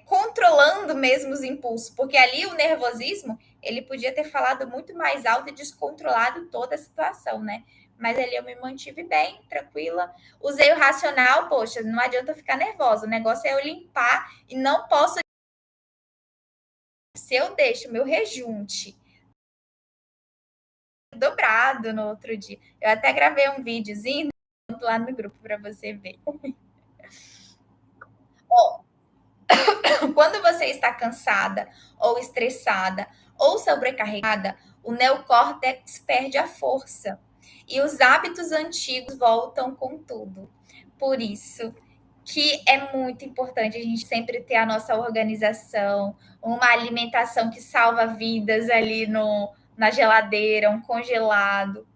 S1: Controlando mesmo os impulsos, porque ali o nervosismo ele podia ter falado muito mais alto e descontrolado toda a situação, né? Mas ali eu me mantive bem, tranquila. Usei o racional, poxa, não adianta ficar nervosa. O negócio é eu limpar e não posso. Se eu deixo meu rejunte dobrado no outro dia, eu até gravei um videozinho lá no grupo para você ver. Ó, quando você está cansada ou estressada ou sobrecarregada, o neocórtex perde a força e os hábitos antigos voltam com tudo. Por isso que é muito importante a gente sempre ter a nossa organização, uma alimentação que salva vidas ali na geladeira, um congelado,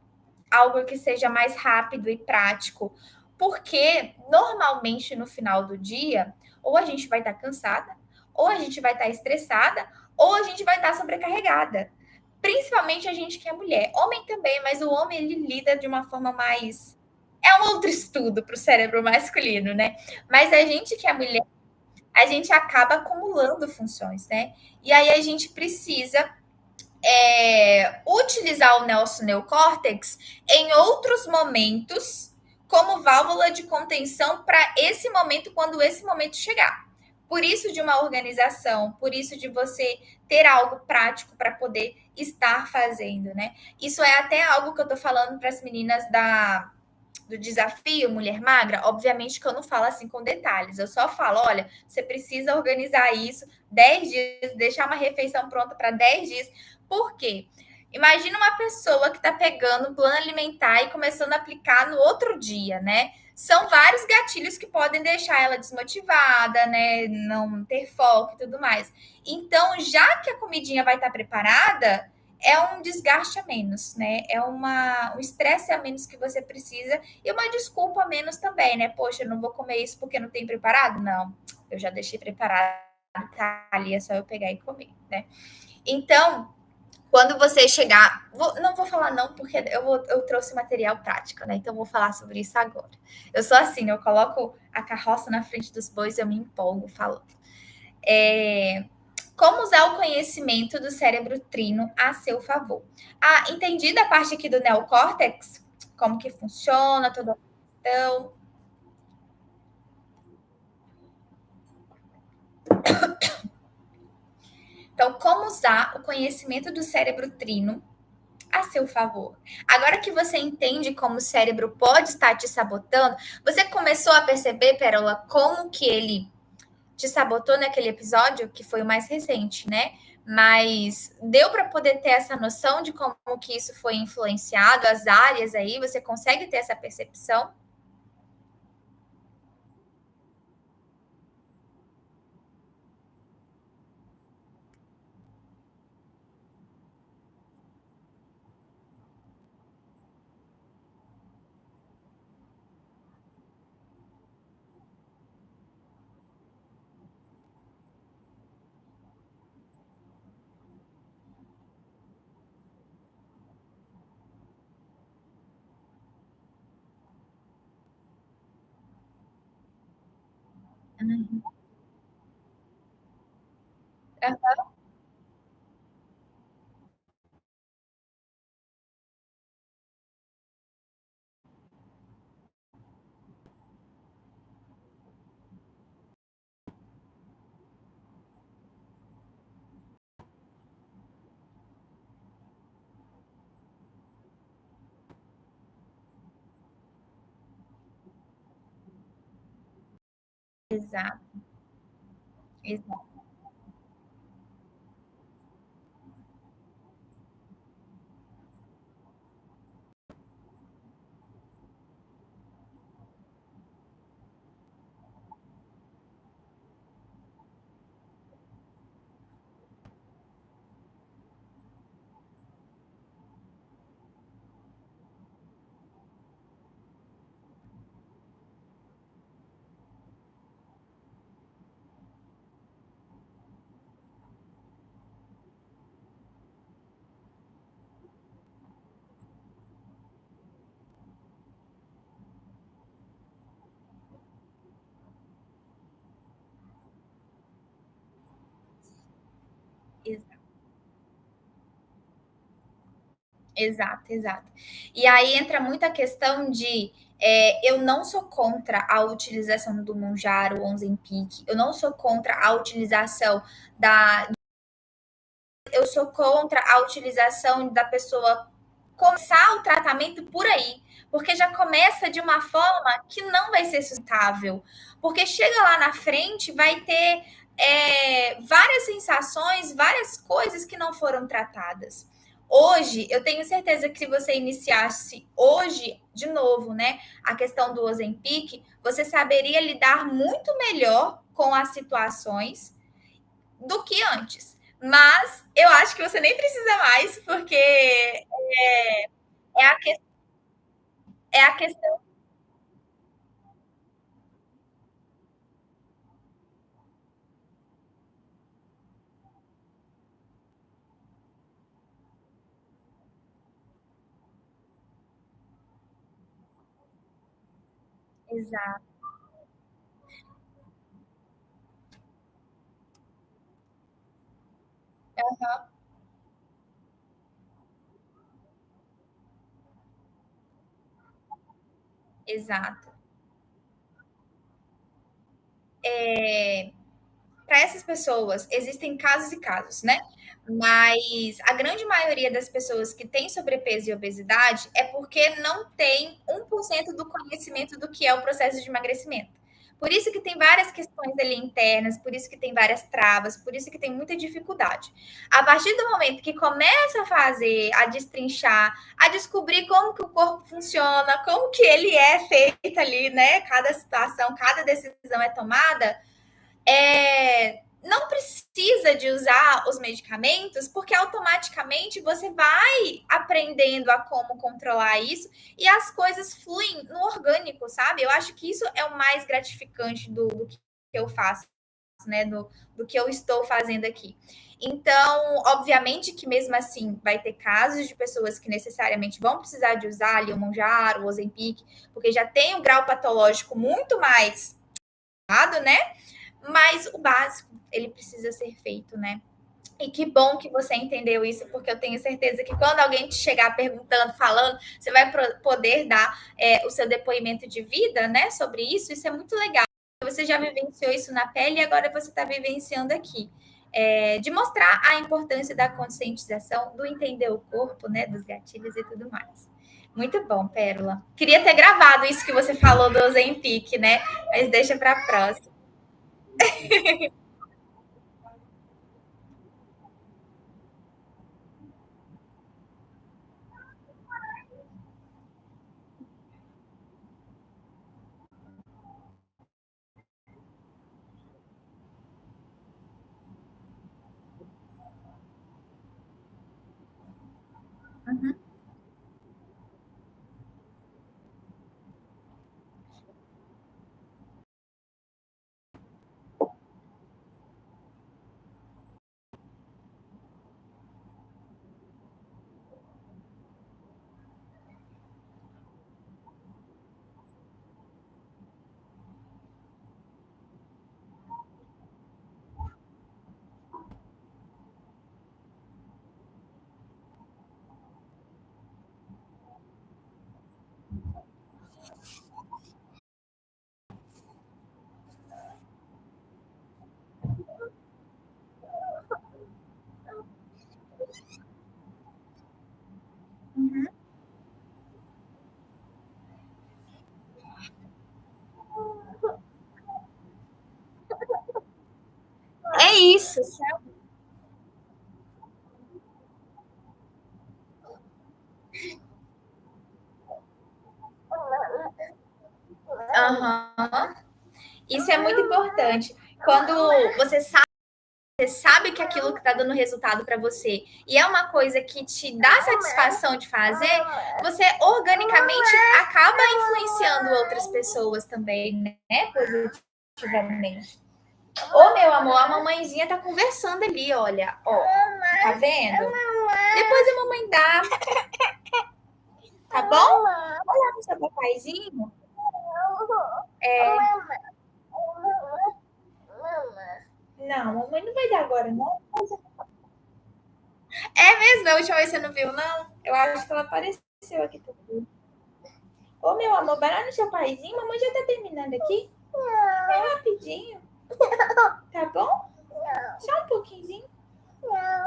S1: algo que seja mais rápido e prático, porque normalmente no final do dia, ou a gente vai estar cansada, ou a gente vai estar estressada, ou a gente vai estar sobrecarregada. Principalmente a gente que é mulher. Homem também, mas o homem ele lida de uma forma mais. É um outro estudo para o cérebro masculino, né? Mas a gente que é mulher, a gente acaba acumulando funções, né? E aí a gente precisa utilizar o nosso neocórtex em outros momentos como válvula de contenção para esse momento, quando esse momento chegar. Por isso de uma organização, por isso de você ter algo prático para poder estar fazendo, né? Isso é até algo que eu estou falando para as meninas do desafio Mulher Magra. Obviamente que eu não falo assim com detalhes, eu só falo, olha, você precisa organizar isso 10 dias, deixar uma refeição pronta para 10 dias. Por quê? Imagina uma pessoa que está pegando um plano alimentar e começando a aplicar no outro dia, né? São vários gatilhos que podem deixar ela desmotivada, né? Não ter foco e tudo mais. Então, já que a comidinha vai estar preparada, é um desgaste a menos, né? É um estresse a menos que você precisa e uma desculpa a menos também, né? Poxa, eu não vou comer isso porque não tem preparado? Não, eu já deixei preparado, tá ali, é só eu pegar e comer, né? Então, quando você chegar, não vou falar não, porque eu trouxe material prático, né? Então, vou falar sobre isso agora. Eu sou assim, eu coloco a carroça na frente dos bois, eu me empolgo falando. Como usar o conhecimento do cérebro trino a seu favor. Entendida a parte aqui do neocórtex? Como que funciona toda a questão. Então, como usar o conhecimento do cérebro trino a seu favor. Agora que você entende como o cérebro pode estar te sabotando, você começou a perceber, Pérola, como que ele te sabotou naquele episódio, que foi o mais recente, né? Mas deu para poder ter essa noção de como que isso foi influenciado, as áreas aí, você consegue ter essa percepção? Uhum. Exato, exato, exato. Exato, exato. E aí entra muita questão de eu não sou contra a utilização do Monjaro, o Ozempic, eu não sou contra a utilização da. Eu sou contra a utilização da pessoa começar o tratamento por aí, porque já começa de uma forma que não vai ser sustentável, porque chega lá na frente, vai ter várias sensações, várias coisas que não foram tratadas. Hoje, eu tenho certeza que se você iniciasse hoje, de novo, né, a questão do Ozempic, você saberia lidar muito melhor com as situações do que antes. Mas eu acho que você nem precisa mais, porque é a, que, é a questão. Exato. Exato. Para essas pessoas, existem casos e casos, né? Mas a grande maioria das pessoas que têm sobrepeso e obesidade é porque não tem 1% do conhecimento do que é o processo de emagrecimento. Por isso que tem várias questões ali internas, por isso que tem várias travas, por isso que tem muita dificuldade. A partir do momento que começa a fazer, a destrinchar, a descobrir como que o corpo funciona, como que ele é feito ali, né? Cada situação, cada decisão é tomada, não precisa de usar os medicamentos, porque automaticamente você vai aprendendo a como controlar isso e as coisas fluem no orgânico, sabe? Eu acho que isso é o mais gratificante do que eu faço, né? Do que eu estou fazendo aqui. Então, obviamente que mesmo assim vai ter casos de pessoas que necessariamente vão precisar de usar ali o Monjaro, o Ozempic, porque já tem um grau patológico muito mais dado, né? Mas o básico, ele precisa ser feito, né? E que bom que você entendeu isso, porque eu tenho certeza que quando alguém te chegar perguntando, falando, você vai poder dar o seu depoimento de vida, né, sobre isso. Isso é muito legal. Você já vivenciou isso na pele e agora você está vivenciando aqui. De mostrar a importância da conscientização, do entender o corpo, né, dos gatilhos e tudo mais. Muito bom, Pérola. Queria ter gravado isso que você falou do Ozempic, né? Mas deixa para a próxima. Uhum, uhum. É isso, sabe? Aham. Isso é muito importante. Quando você sabe que aquilo que está dando resultado para você e é uma coisa que te dá satisfação de fazer, você organicamente acaba influenciando outras pessoas também, né? Positivamente. Ô, meu amor, a mamãezinha tá conversando ali, olha. Ó, tá vendo? Depois a mamãe dá, tá bom? Olha pro seu papaizinho. É... Não, a mamãe não vai dar agora, não. É mesmo? Da última vez você não viu, não? Eu acho que ela apareceu aqui também. Ô, meu amor, vai lá no seu paizinho. Mamãe já tá terminando aqui. É rapidinho, tá bom? Só um pouquinho.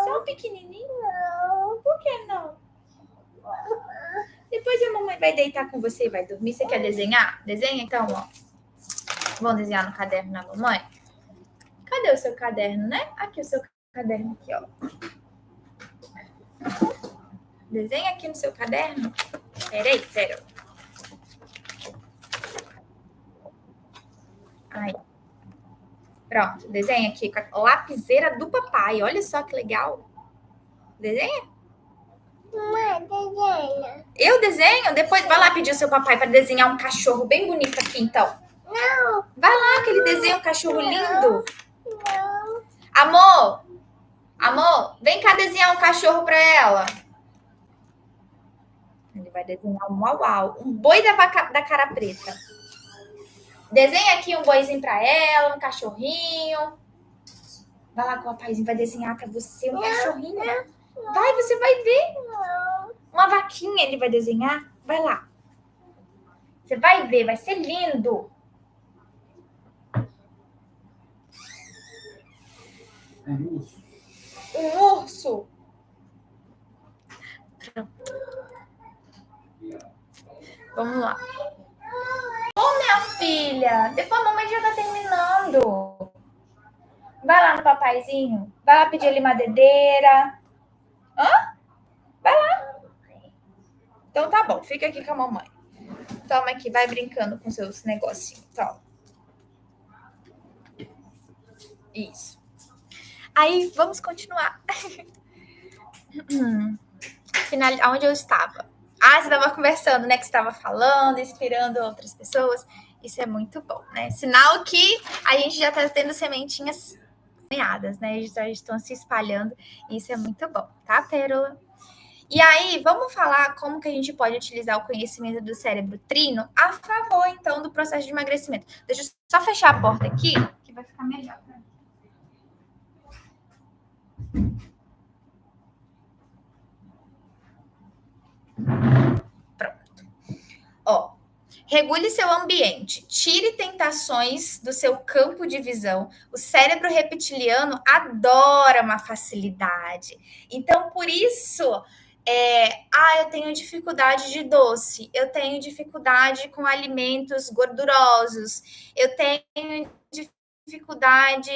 S1: Só um pequenininho. Por que não? Depois a mamãe vai deitar com você e vai dormir. Você quer desenhar? Desenha então, ó. Vamos desenhar no caderno da mamãe? Cadê o seu caderno, né? Aqui o seu caderno aqui, ó. Desenha aqui no seu caderno. Peraí, pera. Aí. Pronto, desenha aqui com a lapiseira do papai. Olha só que legal. Desenha? Mãe, desenha. Eu desenho? Depois vai lá pedir o seu papai para desenhar um cachorro bem bonito aqui, então. Não. Vai lá que ele desenha um cachorro lindo. Não. Amor, amor, vem cá desenhar um cachorro para ela. Ele vai desenhar um uau, um boi da cara preta. Desenha aqui um boizinho para ela, um cachorrinho. Vai lá que o rapaz vai desenhar para você um cachorrinho. Vai, você vai ver. Uma vaquinha ele vai desenhar. Vai lá. Você vai ver, vai ser lindo. Um urso. Vamos lá. Ô, minha filha, depois a mamãe já tá terminando. Vai lá no papaizinho. Vai lá pedir ali madeira. Hã? Vai lá. Então tá bom, fica aqui com a mamãe. Toma aqui, vai brincando com seus negocinhos. Toma. Isso. Aí, vamos continuar. Final, onde eu estava? Ah, você estava conversando, né? Que você estava falando, inspirando outras pessoas. Isso é muito bom, né? Sinal que a gente já está tendo sementinhas semeadas, né? Já estão se espalhando. Isso é muito bom, tá, Pérola? E aí, vamos falar como que a gente pode utilizar o conhecimento do cérebro trino a favor, então, do processo de emagrecimento. Deixa eu só fechar a porta aqui, que vai ficar melhor. Pronto. Ó, regule seu ambiente, tire tentações do seu campo de visão. O cérebro reptiliano adora uma facilidade. Então, por isso, eu tenho dificuldade de doce, eu tenho dificuldade com alimentos gordurosos, eu tenho dificuldade,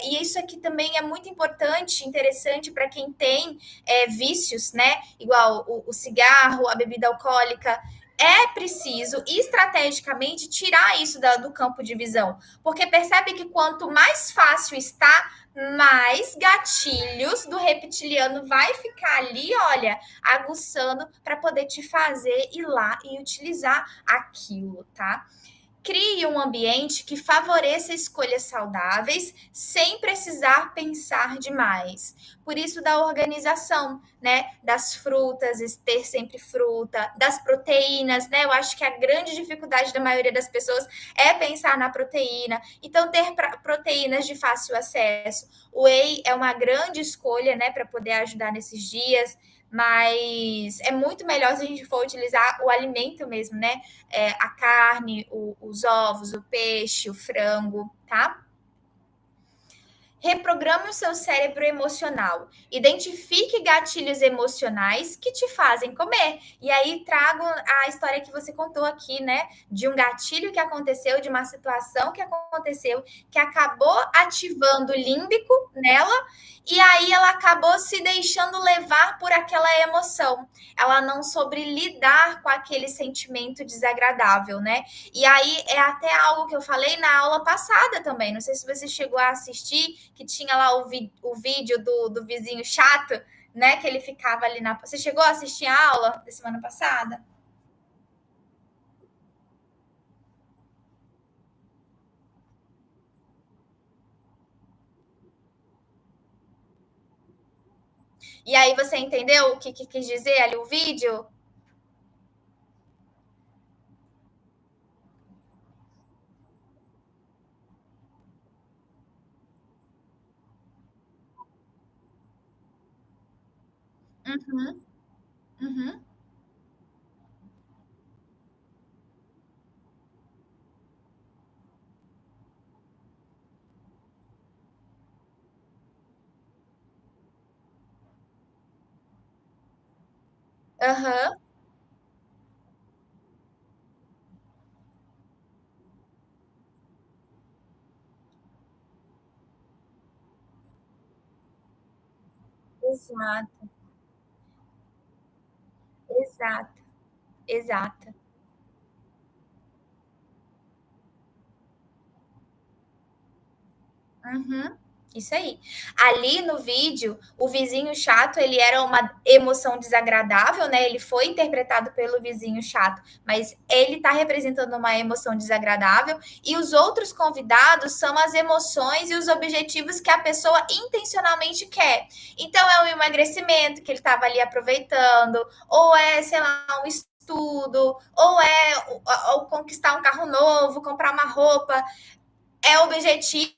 S1: e isso aqui também é muito importante, interessante para quem tem vícios, né? Igual o cigarro, a bebida alcoólica. É preciso estrategicamente tirar isso do campo de visão, porque percebe que quanto mais fácil está, mais gatilhos do reptiliano vai ficar ali, olha, aguçando para poder te fazer ir lá e utilizar aquilo, tá? Crie um ambiente que favoreça escolhas saudáveis sem precisar pensar demais. Por isso da organização, né, das frutas, ter sempre fruta, das proteínas, né? Eu acho que a grande dificuldade da maioria das pessoas é pensar na proteína. Então ter proteínas de fácil acesso. O whey é uma grande escolha, né, para poder ajudar nesses dias, mas é muito melhor se a gente for utilizar o alimento mesmo, né? A carne, os ovos, o peixe, o frango, tá? Reprograme o seu cérebro emocional. Identifique gatilhos emocionais que te fazem comer. E aí trago a história que você contou aqui, né? De um gatilho que aconteceu, de uma situação que aconteceu, que acabou ativando o límbico nela, e aí ela acabou se deixando levar por aquela emoção. Ela não soube lidar com aquele sentimento desagradável, né? E aí é até algo que eu falei na aula passada também. Não sei se você chegou a assistir, que tinha lá o vídeo do vizinho chato, né? Que ele ficava ali na. Você chegou a assistir a aula da semana passada? E aí você entendeu o que quis dizer ali o vídeo? Uhum, uhum, aham, exato, exato, exato. Uhum. Isso aí. Ali no vídeo, o vizinho chato, ele era uma emoção desagradável, né? Ele foi interpretado pelo vizinho chato, mas ele tá representando uma emoção desagradável e os outros convidados são as emoções e os objetivos que a pessoa intencionalmente quer. Então é o emagrecimento que ele estava ali aproveitando, ou é, sei lá, um estudo, ou conquistar um carro novo, comprar uma roupa, é objetivo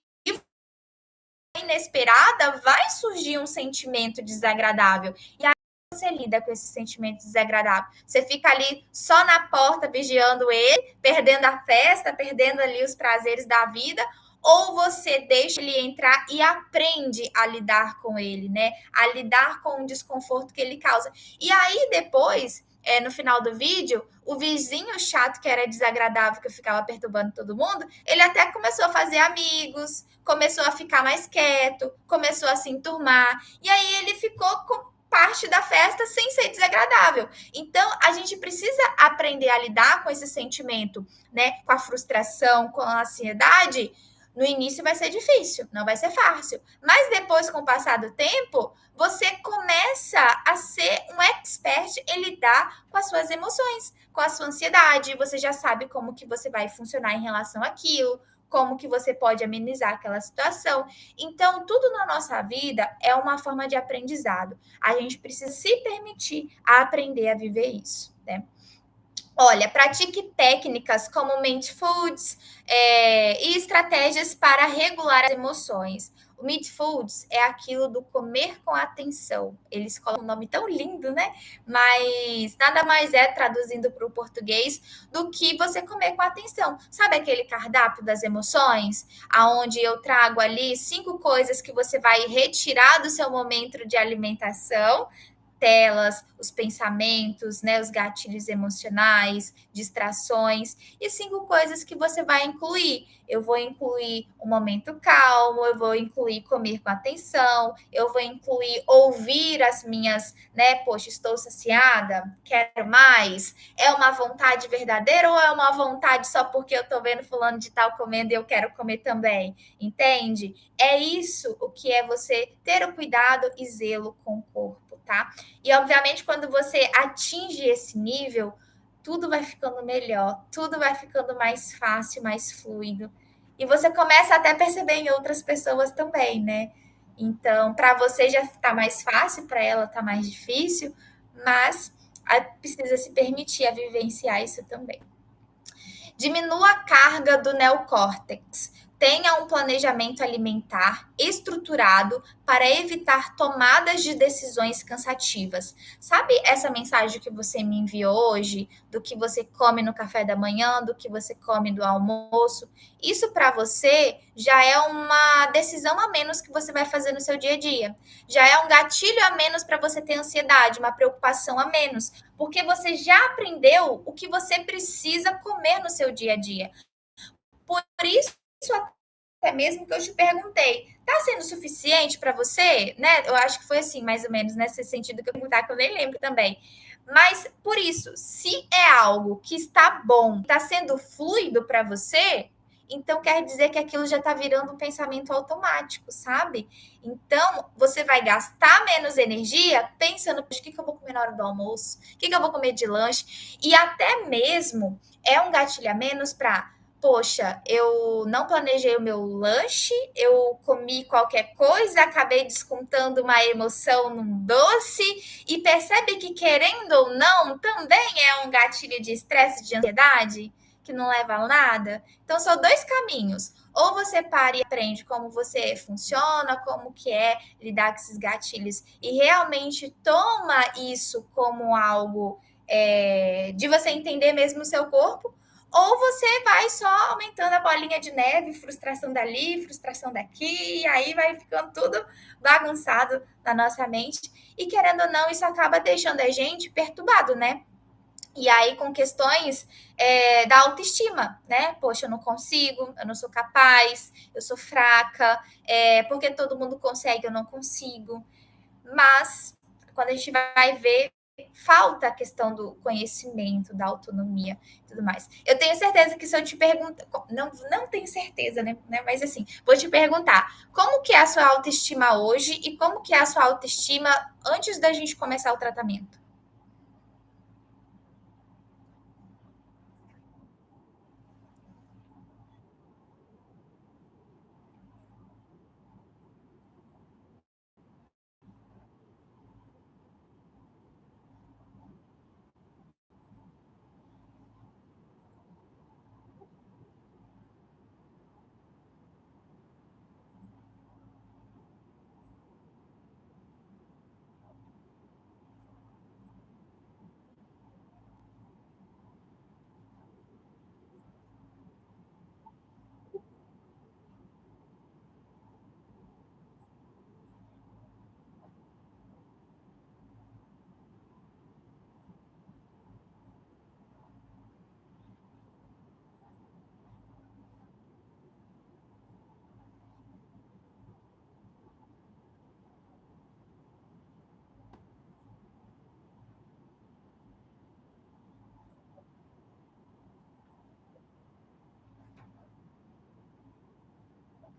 S1: inesperada, vai surgir um sentimento desagradável. E aí você lida com esse sentimento desagradável. Você fica ali só na porta vigiando ele, perdendo a festa, perdendo ali os prazeres da vida, ou você deixa ele entrar e aprende a lidar com ele, né? A lidar com o desconforto que ele causa. E aí depois, no final do vídeo, o vizinho chato que era desagradável, que ficava perturbando todo mundo, ele até começou a fazer amigos, começou a ficar mais quieto, começou a se enturmar, e aí ele ficou com parte da festa sem ser desagradável. Então, a gente precisa aprender a lidar com esse sentimento, né? Com a frustração, com a ansiedade. No início vai ser difícil, não vai ser fácil. Mas depois, com o passar do tempo, você começa a ser um expert em lidar com as suas emoções, com a sua ansiedade. Você já sabe como que você vai funcionar em relação àquilo, como que você pode amenizar aquela situação. Então, tudo na nossa vida é uma forma de aprendizado. A gente precisa se permitir a aprender a viver isso, né? Olha, pratique técnicas como mindfulness e estratégias para regular as emoções. O mindfulness é aquilo do comer com atenção. Eles colocam um nome tão lindo, né? Mas nada mais é, traduzindo para o português, do que você comer com atenção. Sabe aquele cardápio das emoções? Aonde eu trago ali 5 coisas que você vai retirar do seu momento de alimentação, telas, os pensamentos, né, os gatilhos emocionais, distrações, e 5 coisas que você vai incluir. Eu vou incluir um momento calmo, eu vou incluir comer com atenção, eu vou incluir ouvir as minhas, né? Poxa, estou saciada, quero mais. É uma vontade verdadeira ou é uma vontade só porque eu estou vendo fulano de tal comendo e eu quero comer também? Entende? É isso o que é você ter o cuidado e zelo com o corpo, tá? E obviamente, quando você atinge esse nível, tudo vai ficando melhor, tudo vai ficando mais fácil, mais fluido. E você começa até a perceber em outras pessoas também, né? Então, para você já está mais fácil, para ela está mais difícil, mas precisa se permitir a vivenciar isso também. Diminua a carga do neocórtex. Tenha um planejamento alimentar estruturado para evitar tomadas de decisões cansativas. Sabe essa mensagem que você me enviou hoje, do que você come no café da manhã, do que você come do almoço? Isso para você já é uma decisão a menos que você vai fazer no seu dia a dia. Já é um gatilho a menos para você ter ansiedade, uma preocupação a menos, porque você já aprendeu o que você precisa comer no seu dia a dia. Por isso, até mesmo que eu te perguntei, tá sendo suficiente para você? Né? Eu acho que foi assim, mais ou menos, nesse sentido que eu perguntar, que eu nem lembro também. Mas, por isso, se é algo que está bom, está sendo fluido para você, então quer dizer que aquilo já está virando um pensamento automático, sabe? Então, você vai gastar menos energia pensando, o que eu vou comer na hora do almoço? O que eu vou comer de lanche? E até mesmo é um gatilho a menos para, poxa, eu não planejei o meu lanche, eu comi qualquer coisa, acabei descontando uma emoção num doce, e percebe que, querendo ou não, também é um gatilho de estresse, de ansiedade, que não leva a nada. Então, são 2 caminhos. Ou você para e aprende como você funciona, como que é lidar com esses gatilhos, e realmente toma isso como algo de você entender mesmo o seu corpo, ou você vai só aumentando a bolinha de neve, frustração dali, frustração daqui, e aí vai ficando tudo bagunçado na nossa mente. E querendo ou não, isso acaba deixando a gente perturbado, né? E aí com questões da autoestima, né? Poxa, eu não consigo, eu não sou capaz, eu sou fraca, porque todo mundo consegue, eu não consigo. Mas quando a gente vai ver, falta a questão do conhecimento, da autonomia e tudo mais. Eu tenho certeza que se eu te perguntar, não tenho certeza, né? Mas assim, vou te perguntar, como que é a sua autoestima hoje e como que é a sua autoestima antes da gente começar o tratamento?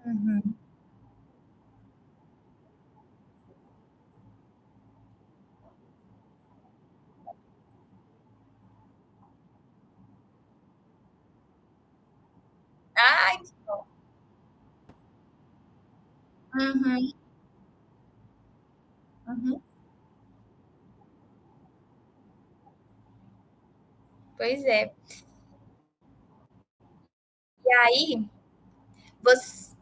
S1: Uhum. Ai, que bom. Uhum, uhum. Pois é. E você,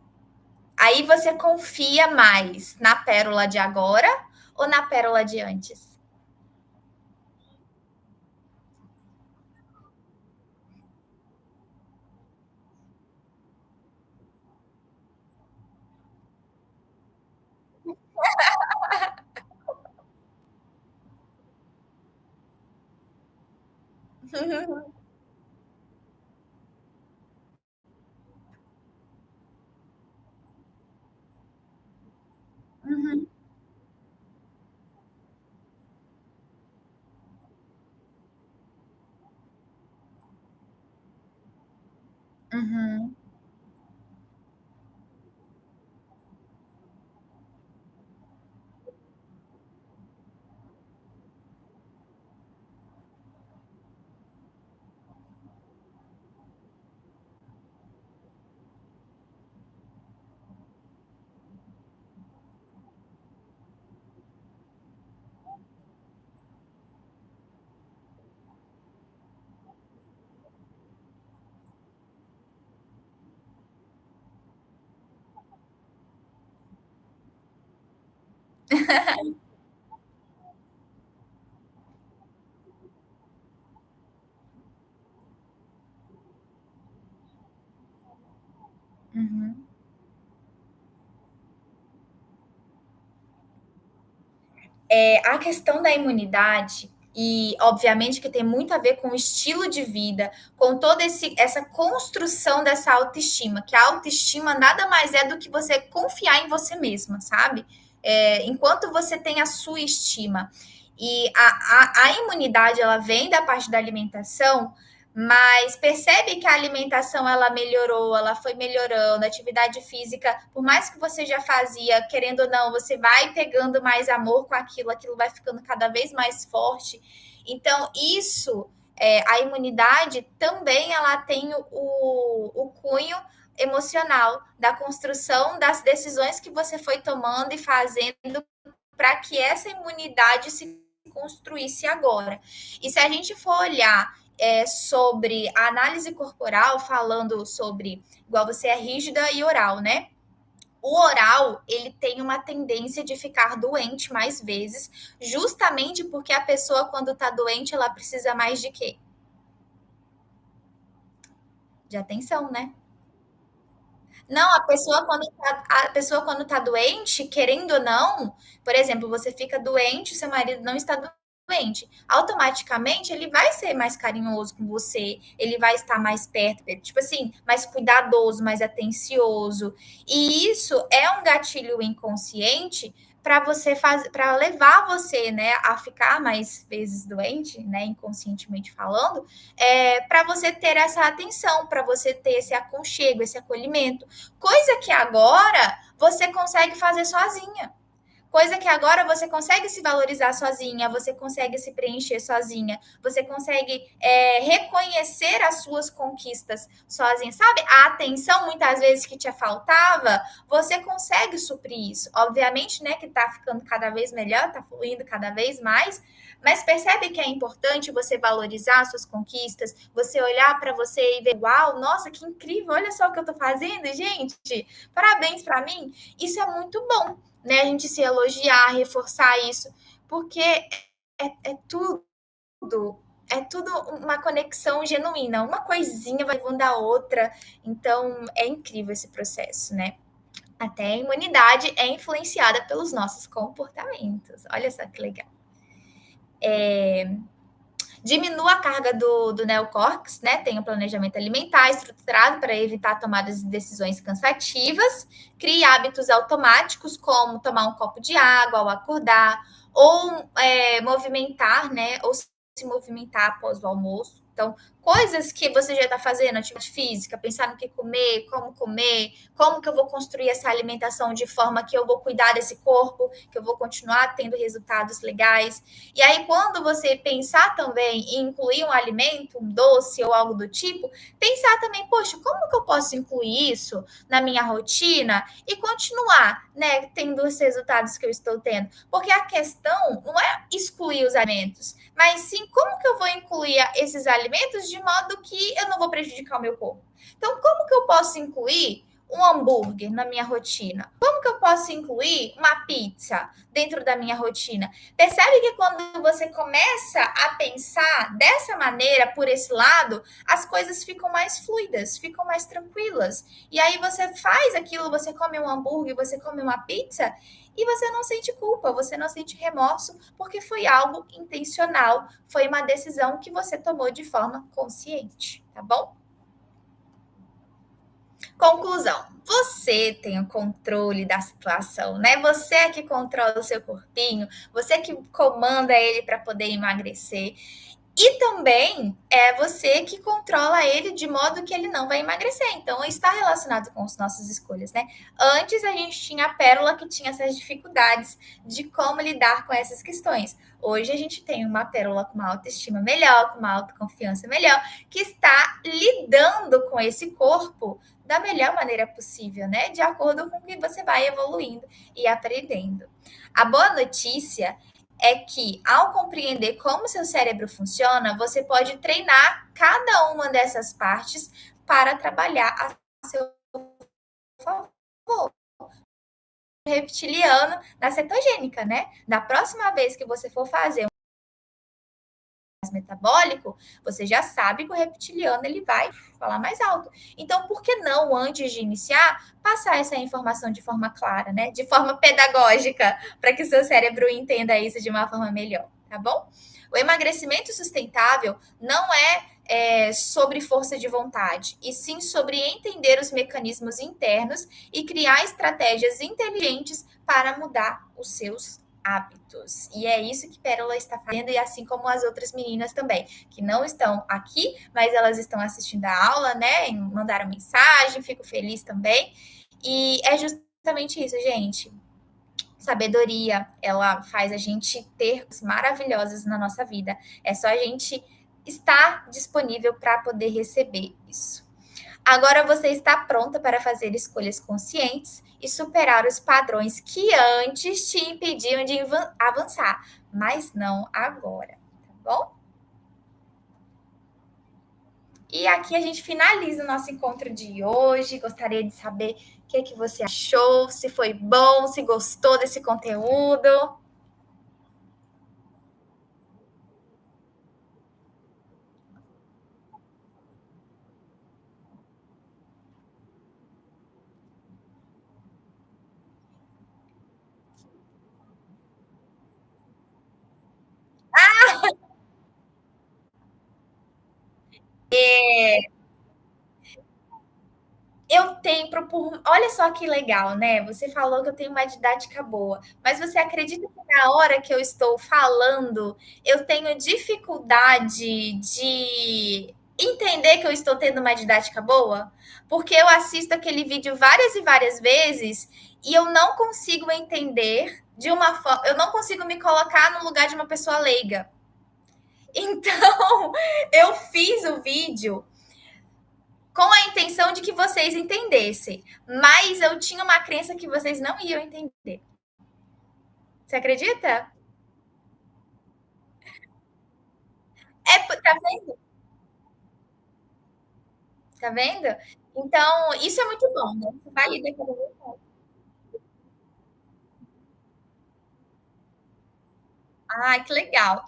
S1: aí você confia mais na pérola de agora ou na pérola de antes? Uhum, uhum. Uhum. A questão da imunidade, e obviamente que tem muito a ver com o estilo de vida, com toda essa construção dessa autoestima, que a autoestima nada mais é do que você confiar em você mesma, sabe? Enquanto você tem a sua estima. E a imunidade, ela vem da parte da alimentação, mas percebe que a alimentação ela melhorou, ela foi melhorando, a atividade física, por mais que você já fazia, querendo ou não, você vai pegando mais amor com aquilo, aquilo vai ficando cada vez mais forte. Então, isso, a imunidade também ela tem o cunho emocional da construção das decisões que você foi tomando e fazendo para que essa imunidade se construísse agora. E se a gente for olhar sobre a análise corporal, falando sobre, igual você é rígida e oral, né? O oral, ele tem uma tendência de ficar doente mais vezes, justamente porque a pessoa, quando tá doente, ela precisa mais de quê? De atenção, né? Não, a pessoa quando tá doente, querendo ou não, por exemplo, você fica doente, seu marido não está doente, automaticamente ele vai ser mais carinhoso com você, ele vai estar mais perto, tipo assim, mais cuidadoso, mais atencioso. E isso é um gatilho inconsciente para você fazer, para levar você, né, a ficar mais vezes doente, né, inconscientemente falando, para você ter essa atenção, para você ter esse aconchego, esse acolhimento. Coisa que agora você consegue fazer sozinha. Coisa que agora você consegue se valorizar sozinha, você consegue se preencher sozinha, você consegue reconhecer as suas conquistas sozinha. Sabe? A atenção, muitas vezes, que te faltava, você consegue suprir isso. Obviamente, né, que tá ficando cada vez melhor, tá fluindo cada vez mais, mas percebe que é importante você valorizar suas conquistas, você olhar para você e ver, uau, nossa, que incrível, olha só o que eu tô fazendo, gente, parabéns para mim. Isso é muito bom, né? A gente se elogiar, reforçar isso, porque tudo, é tudo uma conexão genuína, uma coisinha vai levando a outra, então é incrível esse processo, né? Até a imunidade é influenciada pelos nossos comportamentos. Olha só que legal. Diminua a carga do neocórtex, né? Tem um planejamento alimentar estruturado para evitar tomadas de decisões cansativas, crie hábitos automáticos, como tomar um copo de água ao acordar, ou movimentar, né? Ou se movimentar após o almoço. Então, coisas que você já está fazendo, atividade física, pensar no que comer, como que eu vou construir essa alimentação de forma que eu vou cuidar desse corpo, que eu vou continuar tendo resultados legais. E aí, quando você pensar também em incluir um alimento, um doce ou algo do tipo, pensar também, poxa, como que eu posso incluir isso na minha rotina e continuar, né, tendo os resultados que eu estou tendo? Porque a questão não é excluir os alimentos, mas sim como que eu vou incluir esses alimentos de modo que eu não vou prejudicar o meu corpo. Então, como que eu posso incluir um hambúrguer na minha rotina? Como que eu posso incluir uma pizza dentro da minha rotina? Percebe que quando você começa a pensar dessa maneira, por esse lado, as coisas ficam mais fluidas, ficam mais tranquilas. E aí você faz aquilo, você come um hambúrguer, você come uma pizza, e você não sente culpa, você não sente remorso, porque foi algo intencional, foi uma decisão que você tomou de forma consciente, tá bom? Conclusão: você tem o controle da situação, né? Você é que controla o seu corpinho, você é que comanda ele para poder emagrecer. E também é você que controla ele de modo que ele não vai emagrecer. Então, está relacionado com as nossas escolhas, né? Antes a gente tinha a pérola que tinha essas dificuldades de como lidar com essas questões. Hoje a gente tem uma pérola com uma autoestima melhor, com uma autoconfiança melhor, que está lidando com esse corpo da melhor maneira possível, né? De acordo com o que você vai evoluindo e aprendendo. A boa notícia é que, ao compreender como seu cérebro funciona, você pode treinar cada uma dessas partes para trabalhar a seu favor. Reptiliano na cetogênica, né? Da próxima vez que você for fazer metabólico, você já sabe que o reptiliano ele vai falar mais alto. Então, por que não, antes de iniciar, passar essa informação de forma clara, né? De forma pedagógica, para que o seu cérebro entenda isso de uma forma melhor, tá bom? O emagrecimento sustentável não é sobre força de vontade, e sim sobre entender os mecanismos internos e criar estratégias inteligentes para mudar os seus hábitos. E é isso que Pérola está fazendo, e assim como as outras meninas também, que não estão aqui, mas elas estão assistindo a aula, né? Mandaram mensagem, fico feliz também. E é justamente isso, gente. Sabedoria, ela faz a gente ter coisas maravilhosas na nossa vida. É só a gente estar disponível para poder receber isso. Agora você está pronta para fazer escolhas conscientes e superar os padrões que antes te impediam de avançar, mas não agora, tá bom? E aqui a gente finaliza o nosso encontro de hoje. Gostaria de saber o que você achou, se foi bom, se gostou desse conteúdo. Eu tenho, olha só que legal, né? Você falou que eu tenho uma didática boa, mas você acredita que na hora que eu estou falando, eu tenho dificuldade de entender que eu estou tendo uma didática boa? Porque eu assisto aquele vídeo várias e várias vezes e eu não consigo entender de uma forma, eu não consigo me colocar no lugar de uma pessoa leiga. Então, eu fiz o vídeo com a intenção de que vocês entendessem, mas eu tinha uma crença que vocês não iam entender. Você acredita? Tá vendo? Tá vendo? Então, isso é muito bom, né? Você vai lidar cada vez mais. Ai, que legal.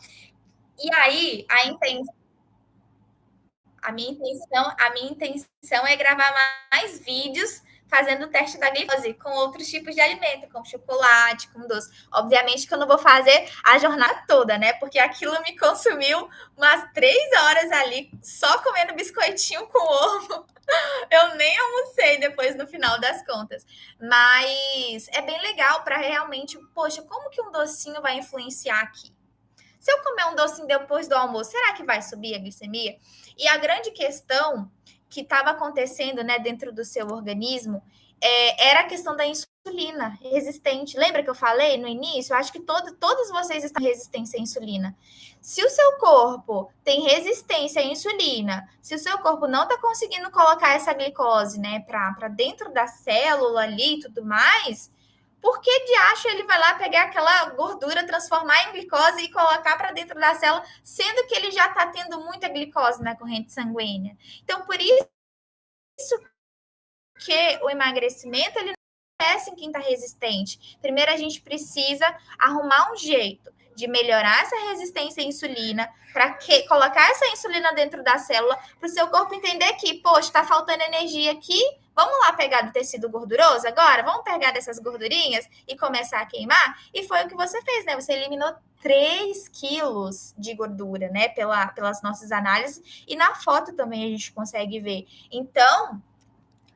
S1: E aí, a minha intenção é gravar mais vídeos fazendo o teste da glicose com outros tipos de alimento, com chocolate, com doce. Obviamente que eu não vou fazer a jornada toda, né? Porque aquilo me consumiu umas 3 horas ali, só comendo biscoitinho com ovo. Eu nem almocei depois no final das contas. Mas é bem legal para realmente, poxa, como que um docinho vai influenciar aqui? Se eu comer um docinho depois do almoço, será que vai subir a glicemia? E a grande questão que estava acontecendo, né, dentro do seu organismo era a questão da insulina resistente. Lembra que eu falei no início? Eu acho que todos vocês estão com resistência à insulina. Se o seu corpo tem resistência à insulina, se o seu corpo não está conseguindo colocar essa glicose, né, para dentro da célula ali e tudo mais, por que de acho ele vai lá pegar aquela gordura, transformar em glicose e colocar para dentro da célula, sendo que ele já está tendo muita glicose na corrente sanguínea? Então, por isso que o emagrecimento ele não acontece em quem está resistente. Primeiro, a gente precisa arrumar um jeito de melhorar essa resistência à insulina, para colocar essa insulina dentro da célula, para o seu corpo entender que, poxa, está faltando energia aqui, Vamos lá pegar do tecido gorduroso agora? Vamos pegar dessas gordurinhas e começar a queimar? E foi o que você fez, né? Você eliminou 3 quilos de gordura, né? Pelas nossas análises. E na foto também a gente consegue ver. Então,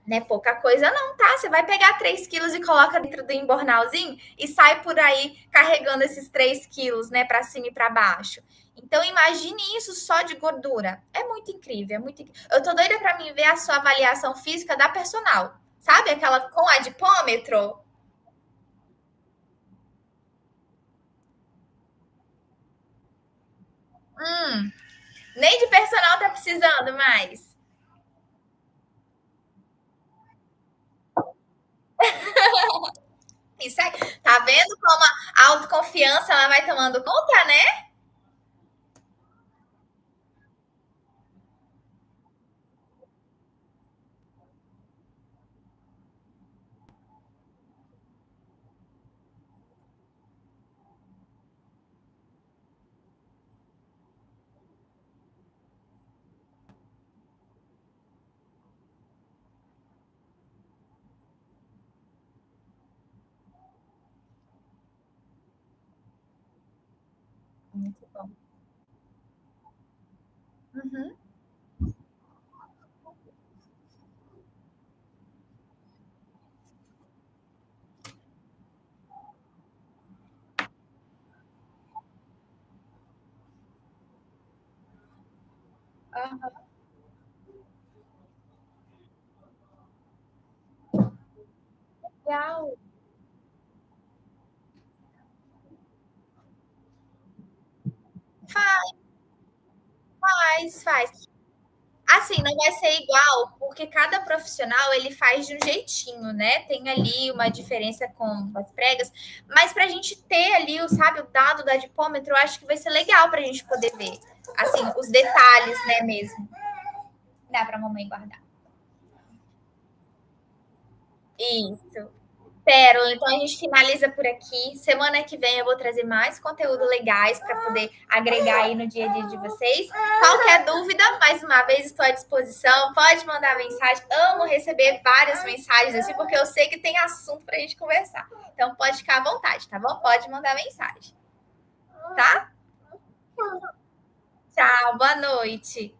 S1: não é pouca coisa não, tá? Você vai pegar 3 quilos e coloca dentro do embornalzinho e sai por aí carregando esses 3 quilos, né, para cima e para baixo. Então, imagine isso só de gordura. É muito incrível, é muito incrível. Eu tô doida para mim ver a sua avaliação física da personal. Sabe aquela com adipômetro? Nem de personal tá precisando mais. Isso aí. Tá vendo como a autoconfiança ela vai tomando conta, né? Muito bom. Uhum. Uhum. Legal. Faz, faz. Assim, não vai ser igual, porque cada profissional ele faz de um jeitinho, né? Tem ali uma diferença com as pregas, mas para a gente ter ali, sabe, o dado da dipômetro, eu acho que vai ser legal para a gente poder ver, assim, os detalhes, né, mesmo. Dá para a mamãe guardar. Isso. Pérola, então a gente finaliza por aqui. Semana que vem eu vou trazer mais conteúdo legais para poder agregar aí no dia a dia de vocês. Qualquer dúvida, mais uma vez estou à disposição. Pode mandar mensagem. Amo receber várias mensagens assim, porque eu sei que tem assunto para a gente conversar. Então pode ficar à vontade, tá bom? Pode mandar mensagem, tá? Tchau, boa noite.